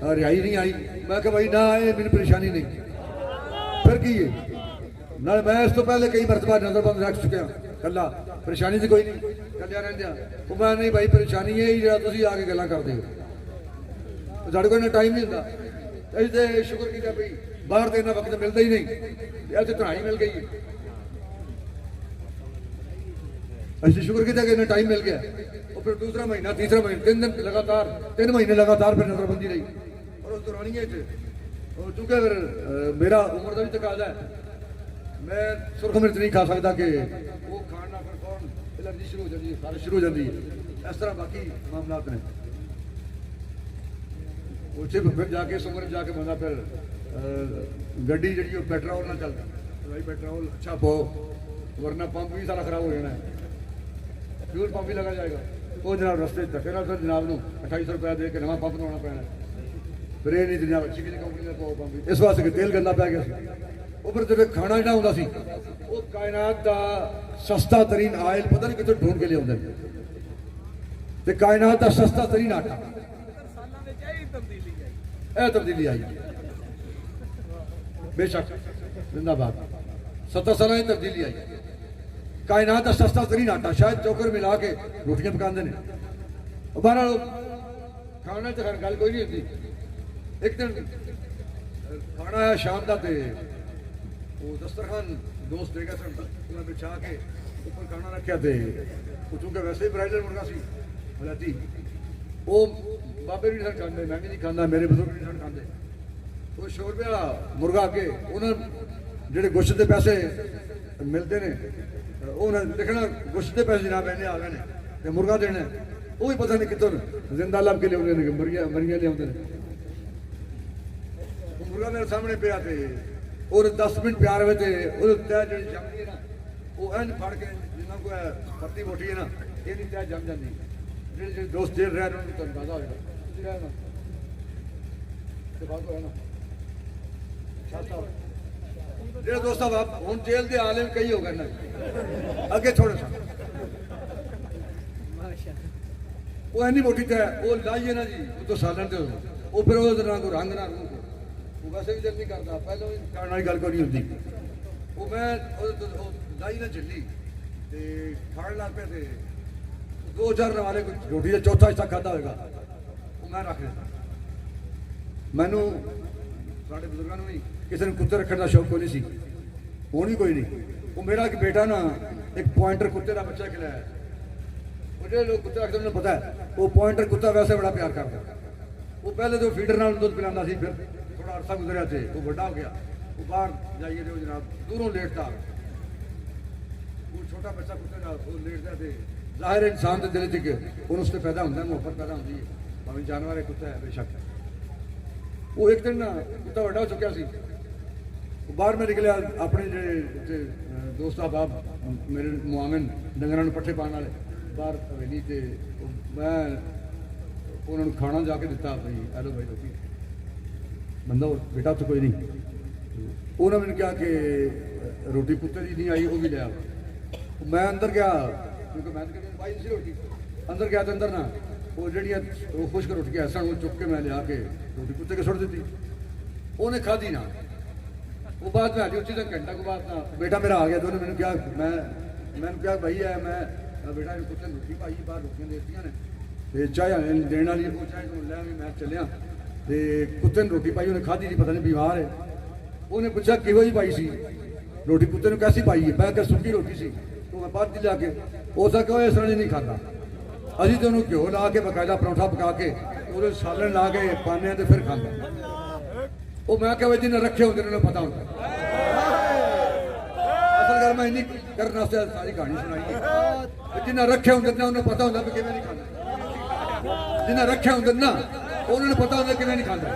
Speaker 1: रिहाई नहीं आई। मैं कहा भाई ना आए मैंने परेशानी नहीं, फिर की है ना, मैं इस तो पहले कई मरतबा नजरबंद रख चुका कला, परेशानी तो कोई नहीं कलिया रहंदे। वो मैं नहीं भाई परेशानी है ही तुम आके गल्लां करदे हो, साढ़े को इन्ना टाइम नहीं होंदा। असीं ते शुक्र कीता भाई बाहर तो इन्ना वक्त मिलता ही नहीं, इत्थे तन्हाई मिल गई। असं शुक्र किया कि इन्ना टाइम मिल गया। और फिर दूसरा महीना, तीसरा महीना, 3 दिन लगातार, 3 महीने लगातार फिर नजरबंदी रही। और उस दौरान चूंकि फिर मेरा उम्र का भी तकाजा है, मैं सुरख मिर्च नहीं खा सकता कि वो खाना फिर कौन एलर्जी शुरू हो जाती है, खारिश शुरू हो जाती है, इस तरह बाकी मामलात ने। वो फिर जाके सुमर जाके बंदा फिर गड्डी जी पेट्रोल ना चलती, भाई पेट्रोल अच्छा पो वरना पंप भी सारा खराब हो जाना है, फ्यूल पंप भी लगा जाएगा। वो जनाब रस्ते धक्के ना फिर जनाब को 2800 रुपया दे के नवा पंप लवाना पैना, फिर ये नहीं जनाब अच्छी किसी कंपनी का पंप इस वास्ते कि तेल गंदा पै गया। वो फिर जब खाना ਜਿਹੜਾ ਹੁੰਦਾ ਸੀ ਉਹ ਕਾਇਨਾਤ ਦਾ ਸਸਤਾ ਤਰੀਨ ਆਇਲ ਪਤਾ ਨਹੀਂ ਕਿੱਥੋਂ ਢੂੰਡ ਕੇ ਲਿਆਉਂਦੇ ਨੇ, ਤੇ ਕਾਇਨਾਤ ਦਾ ਸਸਤਾ ਤਰੀਨ ਆਟਾ ਸਾਲਾਂ ਵਿੱਚ ਇਹ ਤਬਦੀਲੀ ਆਈ बेशक जिंदाबाद। 70 साल की तब्दीली आई, कायनात का सस्ता तरीन आटा शायद चौकर मिला के रोटियां पकाते हैं। बहरहाल खाना तो खैर गल कोई नहीं होती। एक दिन खाना आया शाम का, वो दस्तरखान दोस्त देगा सन बिछा के ਉੱਪਰ ਖਾਣਾ ਰੱਖਿਆ ਤੇ ਉਹ ਚੂੰਕਿ ਵੈਸੇ ਹੀ ਬ੍ਰਾਈਡਲ ਮੁਰਗਾ ਸੀ ਬਲਾਤੀ ਉਹ ਬਾਬੇ ਵੀ ਨਹੀਂ ਖਾਂਦੇ, ਮੈਂ ਵੀ ਨਹੀਂ ਖਾਂਦਾ, ਮੇਰੇ ਬਜ਼ੁਰਗ ਨਹੀਂ ਖਾਂਦੇ। ਉਹ 100 ਰੁਪਇਆ ਮੁਰਗਾ ਅੱਗੇ ਉਹਨਾਂ ਜਿਹੜੇ ਗੁਸ਼ਤ ਦੇ ਪੈਸੇ ਮਿਲਦੇ ਨੇ ਉਹਨਾਂ ਲਿਖਣਾ ਗੁਸ਼ਤ ਦੇ ਪੈਸੇ ਜਨਾਬ ਇੰਨੇ ਆ ਗਏ ਨੇ ਤੇ ਮੁਰਗਾ ਦੇਣਾ ਉਹ ਵੀ ਪਤਾ ਨਹੀਂ ਕਿੱਥੋਂ ਜ਼ਿੰਦਾ ਲੱਭ ਕੇ ਲਿਆਉਂਦੇ ਨੇ, ਮਰੀਆਂ ਲਿਆਉਂਦੇ ਨੇ। ਉਹ ਮੁਰਗਾ ਮੇਰੇ ਸਾਹਮਣੇ ਪਿਆ ਤੇ ਉਹ 10 ਮਿੰਟ ਪਿਆ ਰਵੇ ਤੇ ਉਹਦੇ ਤੈ ਜਿਹੜੀ ਜੰਮਦੀ ਹੈ ਨਾ ਉਹ ਐਨ ਫੜ ਕੇ ਜਿੰਨਾ ਕੋ ਪੱਤੀ ਮੋਟੀ ਹੈ ਨਾ ਇਹਦੀ ਤੈ ਜੰਮ ਜਾਂਦੀ। ਜਿਹੜੇ ਦੋਸਤ ਜੇਲ੍ਹ ਰਹਿ ਰਹੇ ਤੁਹਾਨੂੰ ਅੰਦਾਜ਼ਾ ਹੋਏਗਾ ਤੁਸੀਂ ਰਹਿਣਾ ਤੇ ਬਾਅਦ ਹੋਇਆ ਨਾ ਜਿਹੜੇ ਦੋਸਤ ਸਾਹਿਬ ਹੁਣ ਜੇਲ੍ਹ ਦੇ ਆਲਮ ਕਈ ਹੋ ਗਏ ਨਾ ਅੱਗੇ ਥੋੜਾ ਸਾ ਉਹ ਐਨੀ ਮੋਟੀ ਤੈ ਉਹ ਲਾਈਏ ਨਾ ਜੀ ਉਹ ਤੋਂ ਸਾਲਣ ਤੇ ਉਹ ਫਿਰ ਉਹਦੇ ਨਾਲ ਕੋਈ ਰੰਗ ਨਾ ਰੂਹ ਉਹ ਵੈਸੇ ਵੀ ਦਿਲ ਨਹੀਂ ਕਰਦਾ, ਪਹਿਲਾਂ ਵੀ ਕਰਨ ਵਾਲੀ ਗੱਲ ਕੋਈ ਨਹੀਂ ਹੁੰਦੀ। ਉਹ ਮੈਂ ਉਹ ਲਾਈ ਨਾ ਚੱਲੀ ਤੇ ਖਾਣ ਲੱਗ ਪਿਆ ਤੇ 2000 ਵਾਲੇ ਕੋਈ ਰੋਟੀ ਦਾ ਚੌਥਾ ਹਿੱਸਾ ਖਾਧਾ ਹੋਏਗਾ ਉਹ ਮੈਂ ਰੱਖ ਲਿਆ। ਮੈਨੂੰ ਸਾਡੇ ਬਜ਼ੁਰਗਾਂ ਨੂੰ ਨਹੀਂ ਕਿਸੇ ਨੂੰ ਕੁੱਤੇ ਰੱਖਣ ਦਾ ਸ਼ੌਕ ਕੋਈ ਨਹੀਂ ਸੀ, ਹੁਣ ਵੀ ਕੋਈ ਨਹੀਂ। ਉਹ ਮੇਰਾ ਇੱਕ ਬੇਟਾ ਨਾ ਇੱਕ ਪੁਆਇੰਟਰ ਕੁੱਤੇ ਦਾ ਬੱਚਾ ਖਿਲਾਇਆ। ਉਹ ਜਿਹੜੇ ਲੋਕ ਕੁੱਤੇ ਰੱਖਦੇ ਉਹਨਾਂ ਨੂੰ ਪਤਾ ਹੈ ਉਹ ਪੁਆਇੰਟਰ ਕੁੱਤਾ ਵੈਸੇ ਬੜਾ ਪਿਆਰ ਕਰਦਾ। ਉਹ ਪਹਿਲੇ ਤੋਂ ਫੀਡਰ ਨਾਲ ਦੁੱਧ ਪਿਲਾਉਂਦਾ ਸੀ, ਫਿਰ ਥੋੜਾ ਅਰਸਾ ਗੁਜ਼ਰਿਆ ਤੇ ਉਹ ਵੱਡਾ ਹੋ ਗਿਆ। ਉਹ ਬਾਹਰ ਜਾਈਏ ਤੇ ਉਹ ਜਨਾਬ ਦੂਰੋਂ ਲੇਟਦਾ, ਉਹ ਛੋਟਾ ਬੱਚਾ ਕੁੱਤੇ ਨਾਲ ਉਹ ਲੇਟਦਾ ਤੇ ਜ਼ਾਹਿਰ ਇਨਸਾਨ ਦੇ ਦਿਲ 'ਚ ਉਹਨੂੰ ਉਸ ਤੇ ਪੈਦਾ ਹੁੰਦਾ, ਮੁਹੱਬਤ ਪੈਦਾ ਹੁੰਦੀ ਹੈ, ਭਾਵੇਂ ਜਾਨਵਰ ਹੈ ਕੁੱਤਾ ਹੈ ਬੇਸ਼ੱਕ। ਉਹ ਇੱਕ ਦਿਨ ਨਾ ਕੁੱਤਾ ਵੱਡਾ ਹੋ ਚੁੱਕਿਆ ਸੀ, ਉਹ ਬਾਹਰ ਮੈਂ ਨਿਕਲਿਆ ਆਪਣੇ ਜਿਹੜੇ ਦੋਸਤ ahbab ਮੇਰੇ ਮੁਆਮਿਨ ਡੰਗਰਾਂ ਨੂੰ ਪੱਠੇ ਪਾਉਣ ਵਾਲੇ ਬਾਹਰ ਹਵੇਲੀ ਤੇ ਮੈਂ ਉਹਨਾਂ ਨੂੰ ਖਾਣਾ ਜਾ ਕੇ ਦਿੱਤਾ ਬਈ ਹੈਲੋ ਭਾਈ ਰੋਟੀ ਬੰਦਾ ਬੇਟਾ ਉੱਥੇ ਕੋਈ ਨਹੀਂ। ਉਹਨਾਂ ਮੈਨੂੰ ਕਿਹਾ ਕਿ ਰੋਟੀ ਕੁੱਤੇ ਦੀ ਨਹੀਂ ਆਈ ਉਹ ਵੀ ਲਿਆ। ਮੈਂ ਅੰਦਰ ਗਿਆ ਕਿਉਂਕਿ ਮੈਂ ਤਾਂ ਪਾਈ ਨਹੀਂ ਸੀ ਰੋਟੀ। ਅੰਦਰ ਗਿਆ ਤਾਂ ਅੰਦਰ ਨਾ ਉਹ ਜਿਹੜੀਆਂ ਉਹ ਖੁਸ਼ਕ ਰੋਟੀਆਂ ਸਨ ਉਹ ਚੁੱਕ ਕੇ ਮੈਂ ਲਿਆ ਕੇ ਰੋਟੀ ਕੁੱਤੇ ਕੇ ਸੁੱਟ ਦਿੱਤੀ। ਉਹਨੇ ਖਾਧੀ ਨਾ। ਉਹ ਬਾਅਦ में उसी का घंटा को बाद ना बेटा मेरा आ गया तो उन्होंने मैंने क्या मैंने क्या भाई है मैं बेटा कुत्ते रोटी पाई बाहर रोटियां देतियां ने ते चाह देने वाली वो चाह लै भी मैं चलिया ते कुत्ते ने रोटी पाई उन्हें खाधी नहीं पता नहीं बीमार है। उन्हें पूछा किहो जी पाई सी रोटी कुत्ते ने कैसी पाई है? मैं क्या सुक्की रोटी सी तो मैं बाहर दी लिया हो सके इस तरह नहीं खाता अभी तो उन्होंने घ्यो ला के बकायदा परौंठा पका के वो सालन ला के पाने तो फिर खाते। वो मैं क्या जिन्हें रखे होंगे उन्हें पता होता। असल गल मैं इन्नी करने वास्ते सारी कहानी सुनाई है। जिन्हें रखे होंगे ना उन्हें पता होता कि किवें नहीं खाना। जिन्हें रखे होंगे ना उन्होंने पता होता किवें नहीं खाना।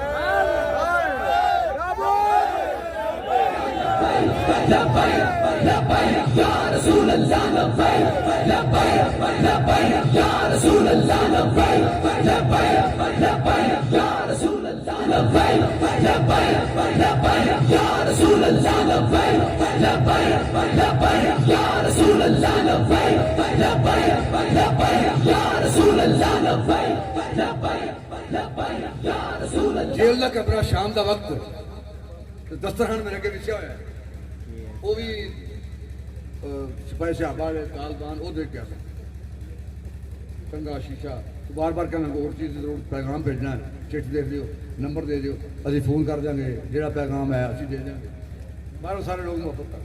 Speaker 1: जेल का कमरा शाम का वक्त दस्तरखान मेरे अगे विछया होया वो भी सिपाही साहब तालिबान वो देख गया कंगा शीशा बार बार कहना और चीज़ जरूर पैगाम भेजना है चिट्ठी दे दियो नंबर दे दियो अभी फोन कर देंगे जोड़ा पैगाम है अभी दे देंगे। बाहरों सारे लोग मुहब्बत कर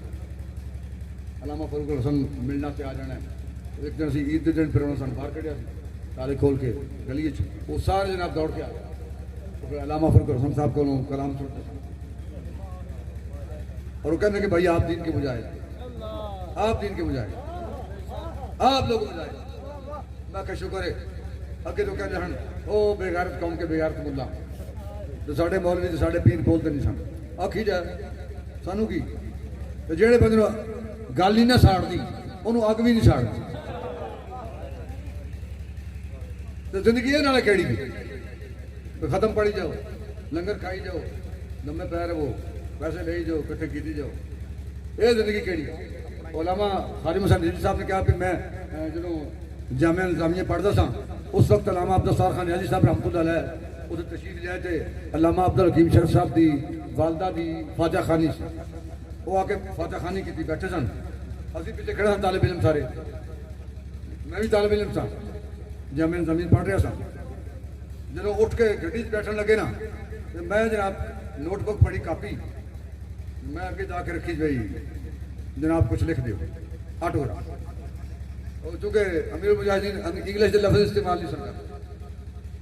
Speaker 1: अलामा फरूक हसन मिलना से आ जाना है। एक दिन असी ईद के दिन फिर उन्होंने बाहर कढ़िया ताले खोल के गली वो सारे जनाब दौड़ के आ गए। फिर अलामा फरूक हसन साहब को कलाम सुनते और वो कहते कि भाई आप दीन के मुजाहिद आप दीन के मुजाहिद आप लोग मुजाहिद। मैं क्या शुक्र है अगे तो कहते हैं ओ बेगारत कौम के बेगारत मुल्ला तो साढ़े मौलवी तो साढ़े पीर बोलते नहीं सन आखी जाए सानू की तो जेड़े बंदे गल ही ना साड़ती उन्होंने अग भी नहीं साड़ती तो जिंदगी ये नाले केड़ी तो खत्म पड़ी जाओ लंगर खाई जाओ लम्बे पै रहो पैसे ले जाओ कट्ठे की जाओ ये जिंदगी केड़ी। उलामा खालिद हुसैन रिजवी साहब ने कहा कि मैं जो जामिया निजामिया पढ़ता सा उस वक्त अलामा अब्दुल सत्तार खान नियाज़ी साहब रहमतुल्लाह अलैह उसे तशरीफ लिया थे। अलामा अब्दुल हकीम शरीफ साहब की वालदा की फाजा खानी वो आके फाजा खानी की बैठे सन अभी पीछे खड़े सन तालिब इलम सारे मैं भी तालिब इलम सा जामिया निजामिया पढ़ रहा था। जो उठ के गड्डी बैठन लगे ना तो मैं जनाब नोटबुक पढ़ी कापी मैं अगे जाके रखी भाई जनाब कुछ लिख दो ऑटोग्राफ और चूंकि अमीर मुजाहिदीन इंग्लिश के लफ्ज़ इस्तेमाल नहीं सकता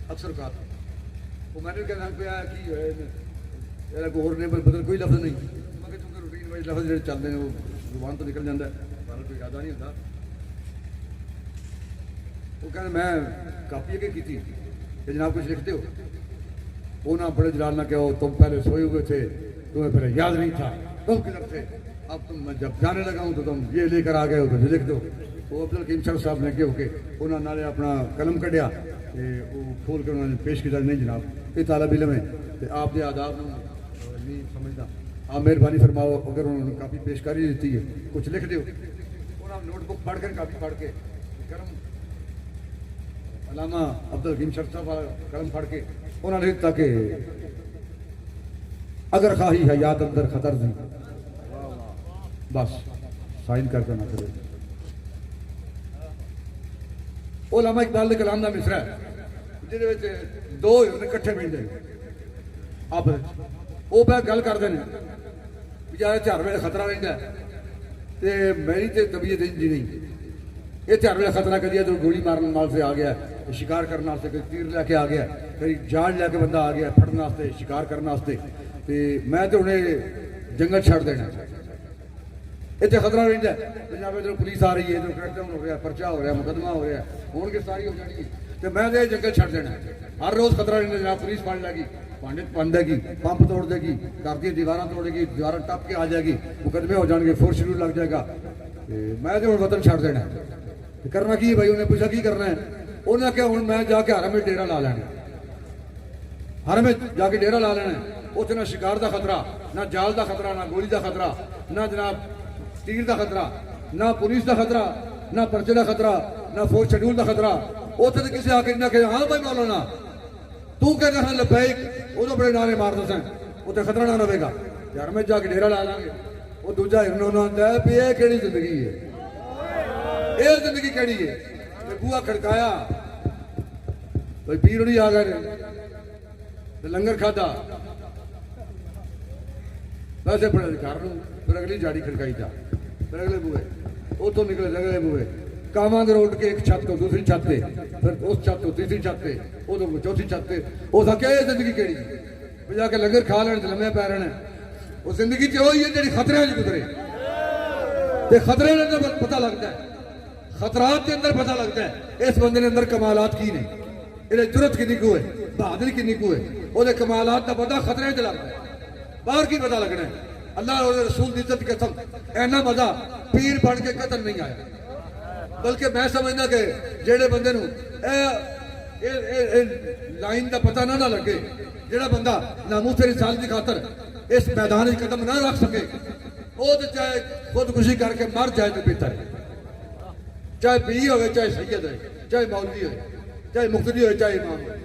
Speaker 1: अक्सर का वो मैंने कहना पे आया कि मेरा को और ने बदल कोई लफ्ज़ नहीं मगर चूंकि रूटीन वाइज लफ्ज़ जो चलते हैं वो जुबान तो निकल जाता है बाहर कोई इरादा नहीं होता वो कहना मैं कापी अगे की थी कि जनाब कुछ लिखते हो वो ना बड़े जलाल ना कहो तुम पहले सोए हुए थे तुम्हें पहले याद नहीं था तुम किधर थे अब तुम मैं जब जाने लगा हूँ तो तुम ये लेकर आ गए हो तो लिख दो वो अब्दुल हकीम शर्फ साहब ने क्यों के उन्होंने अपना कलम कढ़िया वो खोल के उन्होंने पेश किया नहीं जनाब ये तालब इलम है तो आपने आदाब नहीं समझदा आप मेहरबानी फरमाओ अगर उन्होंने काफ़ी पेशकारी देती है कुछ लिख दो उन्होंने नोटबुक पढ़ कर काफ़ी पढ़ के कलम अलामा अब्दुल हकीम शर्फ साहब कलम पढ़ के उन्होंने लिखता कि अगर खाही है याद अंदर खतर दी बस साइन कर देना करे ਉਹ ਲਾਮਾ ਇਕਬਾਲ ਦੇ ਕਲਾਮ ਦਾ ਮਿਸਰਾ ਜਿਹਦੇ ਵਿੱਚ ਦੋ ਹਿਰਨ ਇਕੱਠੇ ਬੈਠਦੇ ਨੇ ਆਪਸ ਵਿੱਚ ਉਹ ਬੈ ਗੱਲ ਕਰਦੇ ਨੇ ਵੀ ਯਾਰ ਹਰ ਵੇਲੇ ਖਤਰਾ ਰਹਿੰਦਾ ਤੇ ਮੇਰੀ ਤੇ ਤਬੀਅਤ ਇੰਜ ਨਹੀਂ ਇਹ ਹਰ ਵੇਲੇ ਖਤਰਾ ਕਦੀ ਇਧਰ ਗੋਲੀ ਮਾਰਨ ਵਾਸਤੇ ਆ ਗਿਆ शिकार करने वास्ते कोई तीर लैके आ गया कई जाल लैके बंदा आ गया फड़ने वास्ते शिकार करने वास्ते तो मैं तो उन्हें जंगल छड़ देना इतने खतरा रहा जनाब इधर पुलिस आ रही है इधर क्रैकडाउन हो रहा है पर्चा हो रहा है मुकदमा हो रहा है होने की सारी हो जाएगी तो मैं तो जंगल छड़ देना हर रोज खतरा रहा जनाब पुलिस फड़ लेगी पांडे बन देगी पंप तोड़ देगी घर दी दीवार तोड़ेगी दीवार टप के आ जाएगी मुकदमे हो जाएंगे फोर्स शेड्यूल लग जाएगा मैं तो हूँ वतन छड़ देना करना की भाई उन्हें पूछा की करना है उन्हें क्या हूँ मैं जाके हर में डेरा ला लेना हर में जाके डेरा ला लेना उस ना शिकार का खतरा ना जाल का खतरा ना गोली का खतरा ना जनाब तीर का खतरा ना पुलिस का खतरा ना पर्चे का खतरा ना फोर्स शेड्यूल का खतरा उसे तो किसी आके ना कहे हाँ भाई मौलाना तू कहना है लबैक उदो बड़े नारे मारते सन उसे खतरा ना रहेगा हर में जाके डेरा ला लेंगे वो दूजा हिरन आता है भी ये केड़ी जिंदगी है ये जिंदगी केड़ी है बूआ खड़काया भाई पीर नहीं आ गए लंगर खादा वैसे बड़े घर फिर अगली जाड़ी खड़काई जा फिर अगले बूहे उतो निकले अगले बूहे कामा दे उठ के एक छत को दूसरी छत पे फिर उस छत को तीसरी छत पे उदो चौथी छत पे उस क्या जिंदगी केड़ी जाके लंगर खा लेने लम्बे पै रहने वो जिंदगी तो वही है जी खतरे गुजरे खतरे पता लगता है खतरात के अंदर पता लगता है इस बंदे ने अंदर कमालात की नहीं इन्हें जुरत कितनी को है बहादुरी कितनी को है वो कमालात का पता खतरे च लगता है बाहर की पता लगना है अल्लाह और रसूल की इज्जत कसम ऐना मजा पीर बन के कतल नहीं आया बल्कि मैं समझना कि जेड़े बंदे लाइन का पता ना लगे जेड़ा बंदा नामूस रिसालत की खातर इस मैदान में कदम ना रख सके वो तो चाहे खुदकुशी करके मर जाए तो बेहतर है चाहे पी हो चाहे सैयद हो चाहे मौलवी हो चाहे मुख्तदी हो चाहे इमाम हो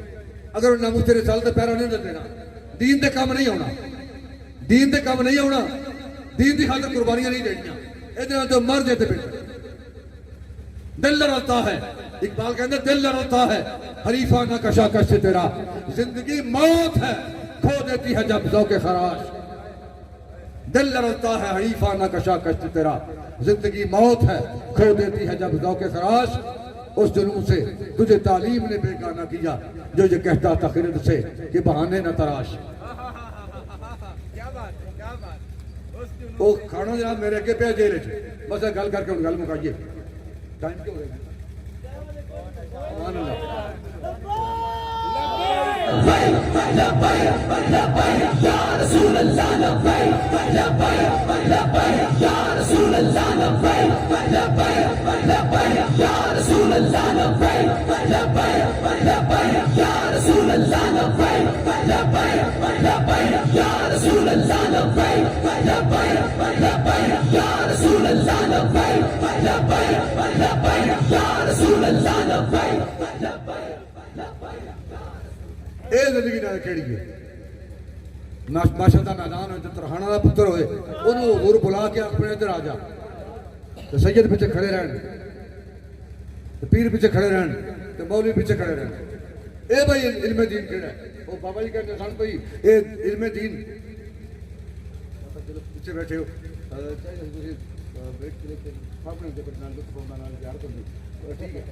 Speaker 1: अगर नामूस रिसालत पैरा नहीं देना दीन के काम नहीं होना दीन के काम नहीं होना दीन की खातर कुर्बानियां नहीं देनिया इधर तो मर जाते बेटा दिल लड़ता है इकबाल कहते दिल लड़ता है हरीफा ना कशाकश से तेरा जिंदगी मौत है खो देती है जब ज़ौक़े खराश दिल लड़ता है हरीफा ना कशाकश से तेरा जिंदगी मौत है खो देती है जब ज़ौक़े खराश उस जुनून से तुझे तालीम ने बेगाना किया जो ये कहता था खिरद से कि बहाने न तराश वो खाना जनाब मेरे अगे पे जेल बस गल करके हम गल मुकाइए टाइम क्यों हो जिंदगी केड़ी है माशा का मैदान हो तरहाना का पुत्र होए हजूर बुला के अपने इधर आ जा तो सैयद पीछे खड़े रहन तो पीर पीछे खड़े रहन तो मौलवी पीछे खड़े रहन ए भाई इल्मे दीन केड़ा है वो बाबा जी कहते सन भाई ये इल्मे दीन पीछे बैठे हो ठीक है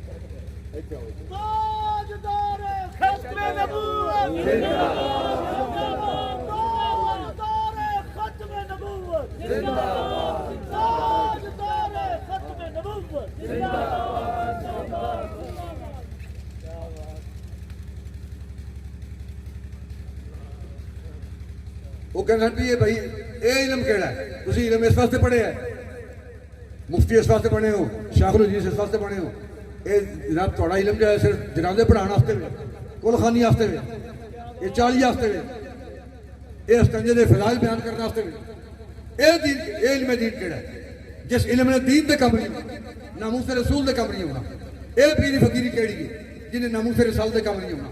Speaker 1: ਇੱਥੇ ਆਓ
Speaker 4: ताजदार खत्म नबूवत जिंदाबाद ताजदार खत्म नबूवत जिंदाबाद ताजदार खत्म नबूवत जिंदाबाद
Speaker 1: वो कहना भी ये भाई ये इलम केड़ा है तुसी इलम इस वास्ते पढ़े है मुफ्ती इस वास्ते बने हो शाखुल अजीज इस वास्ते बने हो ये जनाब थोड़ा इलम जो है सिर्फ जनाजे पढ़ाने वास्ते वे कुलखानी वास्ते वे ये चाली वास्ते वे ये अस्तंजे दे फिलहाल बयान करने वास्ते वे ये दीन ये इल्म दीन केड़ा है जिस इल्म ने दीन दे कम नहीं होना नामूस रसूल दे कम नहीं होना ये पीरी फकीरी केड़ी है जिन्हें नामूस रसूल दे कम नहीं होना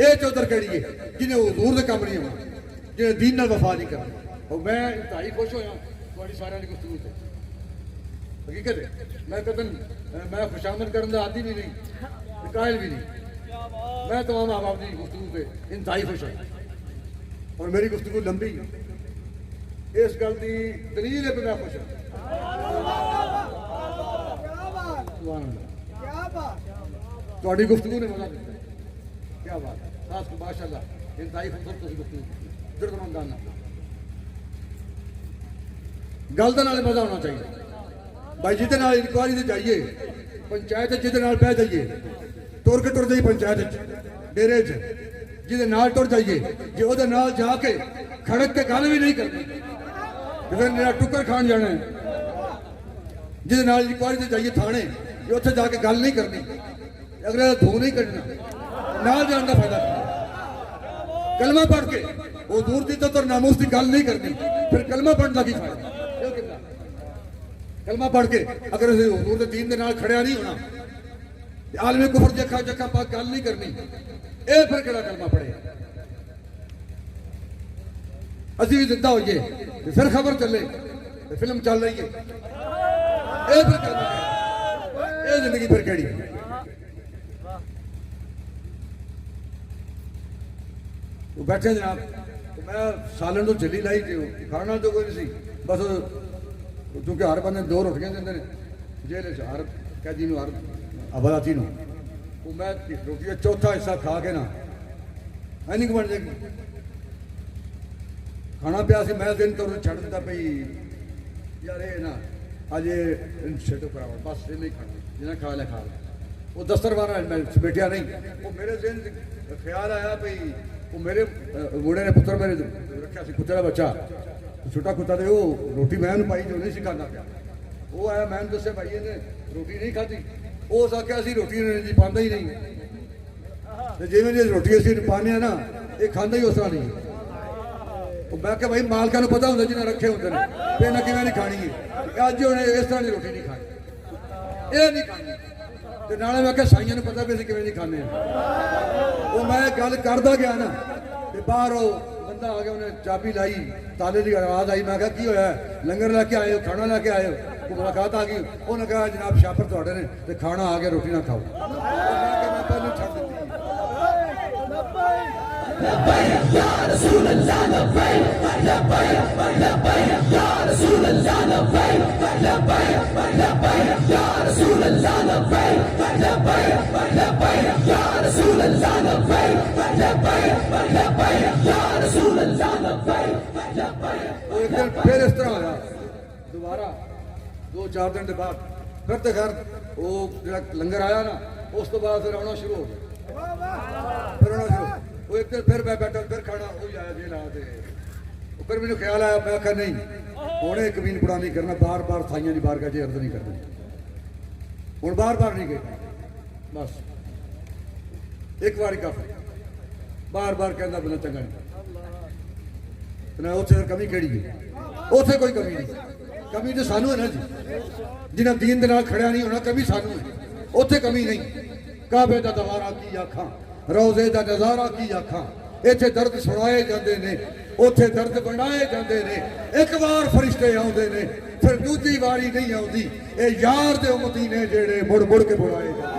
Speaker 1: ये चौधर केड़ी है जिन्हें हुजूर दे कम नहीं होना जिन्हें दीन नाल वफा नहीं करना और मैं इंतहाई खुश होया थोड़ी सारे की गुफ्तगू से हकीकत है मैं कदन मैं खुशामद करने का आदि भी नहीं कायल भी नहीं मैं तमाम आबाब की गुफ्तगू से इंतहाई खुश हूँ और मेरी गुफ्तगू लंबी इस गल की दलील है कि मैं खुश हूँ थोड़ी गुफ्तगू ने मजा दिता क्या बात है खास माशाअल्लाह इंतहाई खूबसूरत गुफ्तगू गल का नाल मजा होना चाहिए भाई जिदे नाल इंक्वायरी से जाइए पंचायत जिदे नाल बह जाइए तुर के टुर जाइए पंचायत डेरे च जिदे नाल टुर जाइए जे ओदे नाल जाके खड़क के गल भी नहीं करनी फिर मेरा टुकर खान जाना है जिदे नाल इंक्वायरी से जाइए थाने जे उत्थे जाके गल नहीं करनी अगले धू नहीं कटना नाल जाने का फायदा कलमा पढ़ के वो दूर की तो नामूस की गल नहीं करनी फिर कलमा पढ़ने की फायदा कलमा पढ़ के अगर हजूर के दीन के नाल खड़िया नहीं होना आलमी कुफर जखा जखा पा गल नहीं करनी ये फिर केड़ा कलमा पढ़े असी भी जिंदा होइए फिर खबर चले फिल्म चल रही है ये फिर कलमा ये जिंदगी फिर केड़ी बैठे जनाब मैं सालन तो जली लाई खाना तो कोई नहीं बस क्योंकि हर बंदे दो रोटियां देंगे जेल हर कैदी हर अबलाती वो मैं रोटी का चौथा हिस्सा खा के ना है नहीं बन जाएगी खाना पिया से मैं दिन तो छड़ दिता भाई यार ये ना अज छो करा बस ये नहीं खाना जिन्हें खा लिया खा लिया वो दस्तरवाना मैं बैठा नहीं वो मेरे दिन ख्याल आया भाई वो मेरे मुंडे ने पुत्र मेरे रखा सी कुत्ते का बच्चा छोटा कुत्ता दे वो रोटी मैं पाई जो नहीं सिखाना पाया वो आया मैं दसे भाई ने रोटी नहीं खाधी वो आख्या असी रोटी जी पाता ही नहीं जिमें जी रोटी असी पाने ना ये खादा ही उस तरह नहीं मैं क्या भाई मालका पता होंगे जिन्हें रखे होंगे फिर ना कि नहीं खानी है अज उन्हें इस तरह की रोटी नहीं खानी ये नहीं खानी तो नाले मैं क्या साइया ने पता भी असं किमें नहीं खाने वो मैं गल करता गया ना तो बाहर वो बंदा आ गया उन्हें चाबी लाई ताले की आवाज आई मैं क्या की होया लंगर लैके आए हो खाना लैके आए हो तो मुलाकात आ गई उन्हें कहा जनाब शापर थोड़े ने तो खाना आ गया रोटी ना खाओ मैं पहले छड़ दी एक दिन फिर इस तरह आया दोबारा 2-4 दिन के बाद फिर तो खैर वो जो लंगर आया ना उस तो बाद फिर आना शुरू हो गया फिर आना शुरू वो एक दिन फिर मैं बैठा फिर खाना हो आया जेल आया फिर मैंने ख्याल आया मैं आखा नहीं हूँ कमीन बुरा नहीं करना बार बार थाइया की बार जी अर्ज नहीं करनी हूँ बार बार नहीं गई बस एक बार काफी बार बार कहना बंदा चंगा नहीं उसे कमी केड़ी है उसे कोई कमी नहीं कमी तो सानू है ना जी जिन्हें दीन के नाल खड़िया नहीं होना कमी सानू है उसे कमी नहीं काबे का दवारा की आखा रोजे का नजारा की आखा इत्थे दर्द सुनाए जाते ने उथे दर्द बनाए जाते ने एक बार फरिश्ते आउंदे ने फिर दूजी बारी नहीं आउंदी ए यार दे उम्मती ने जेड़े मुड़ मुड़ के बुलाए जाते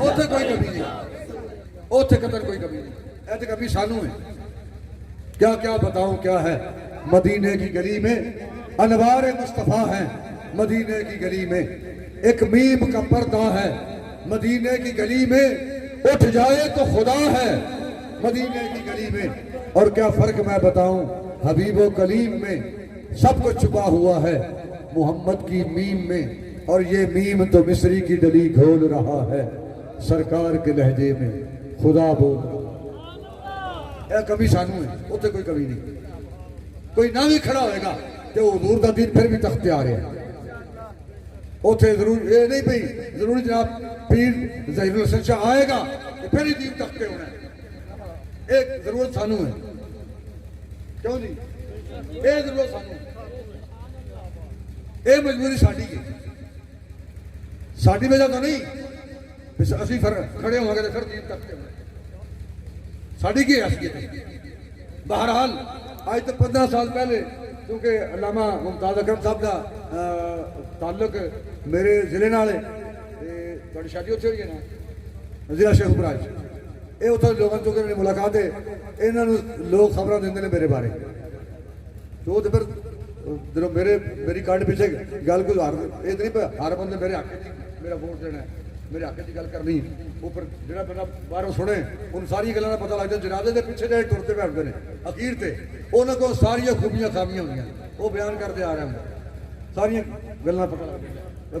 Speaker 1: उसे कोई कमी नहीं उथे कदर कोई कमी नहीं, ऐ तो कमी सानू है। क्या क्या बताऊं क्या है मदीने की गली में, अनवार मुस्तफ़ा है मदीने की गली में, एक मीम का पर्दा है मदीने की गली में, उठ जाए तो खुदा है मदीने की गली में। और क्या फर्क मैं बताऊं हबीबो कलीम में, सब कुछ छुपा हुआ है मोहम्मद की मीम में। और ये मीम तो मिस्री की डली घोल रहा है सरकार के लहजे में खुदा बोल रहा। कभी सानू है, उत्ते कोई कमी नहीं। कोई ना भी खड़ा होएगा तो हजूर का दिन फिर भी तख्ते आ रहे हैं। उथे जरूर ये नहीं भाई जरूरी जनाब पीर ज़हीरुल हसन शाह आएगा तो फिर ही दीन तख्ते होना है। एक जरूरत सानू है, क्यों नहीं, ये जरूरत सानू, ये मजबूरी साड़ी है, साड़ी वजह तो नहीं असि खड़े होंगे तो फिर दीन तख्ते होना साड़ी की हैसियत है। बहरहाल आज तो 15 साल पहले क्योंकि अल्लामा मुमताज अकरम साहब का ताल्लुक मेरे जिले नाल है, थोड़ी शादी उत्थे हुई है ना जिला शेखपुरा, ये उत्थे लोगों तो मेरी मुलाकात है, इन्होंने लोग खबर देंगे ने मेरे बारे तो फिर जो मेरी कार्ड पीछे गल कोई ये नहीं हर बंदे मेरे हक मेरा वोट देना है, मेरे हक की गल करनी उपर जो बंदा बाहरों सुने उन सारी गलों का पता लगता। जनाजे के पिछे जो टुरते बैठते हैं अखीर से उन्होंने को सारिया खूबियां खामियां होंगे वो बयान करते आ रहे हैं, सारिया गल्लां पता लगती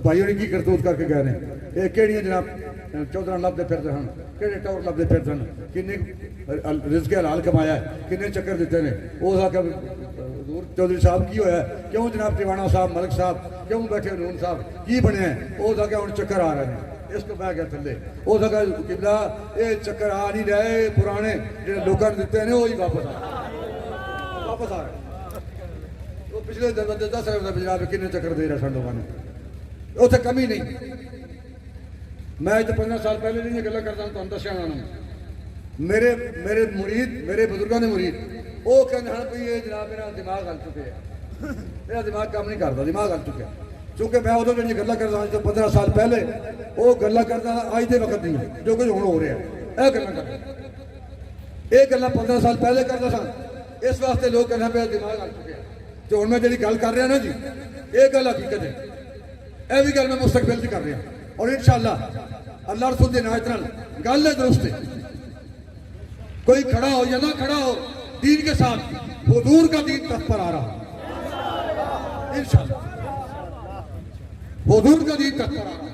Speaker 1: भाई उन्हें की करतूत करके गए हैं, ये केड़ियां जनाब चौधरा लभते फिरते हैं, केड़े टौर लभते फिरते हैं, किन्ने रिज़्क़ हलाल कमाया है, किन्ने चक्कर दिते ने। उस आके चौधरी साहब की होया क्यों जनाब टिवाणा साहब मलिक साहब क्यों बैठे नून साहब की बनया, उस आके हुण चक्कर आ रहे हैं, इस तो बह गया थले। उस आके किबला ये चक्कर आ नहीं रहे, पुराने जो लोगों ने दिते हैं वही वापस आ रहे। तो पिछले 10 साल जनाब किन्ने चक्कर दे रहे सन लोगों ने, उत्थे कमी नहीं। मैं तो 15 साल पहले नहीं गल्लां करदा तुहानूं दस्सिया उन्होंने मेरे मेरे मुरीद मेरे बुजुर्गों ने मुरीद वो कहते हैं भाई ये जनाब मेरा दिमाग हल चुके है, मेरा दिमाग काम नहीं करता, दिमाग हल चुका क्योंकि मैं उदों जो गल्लां करदा तो 15 साल पहले वो गल्लां करदा अज के वक्त नहीं जो कुछ हुण हो रहा है। यह गल्लां करदा ये गल्लां 15 साल पहले करदा सा, इस वास्ते लोग कहना मेरा दिमाग हल चुके तो हुण मैं जी गल कर रहा ना जी ये गल हकीकत है, यह भी गल मैं मुस्तकबिल की कर रहा और इंशाअल्लाह अल्लाह रसूल के नायत नाल गल है दुरुस्त है। कोई खड़ा हो या ना खड़ा हो दीन के साथ हुजूर का दीन तख्त पर आ रहा इंशाअल्लाह, हुजूर का दीन तख्त पर आ रहा।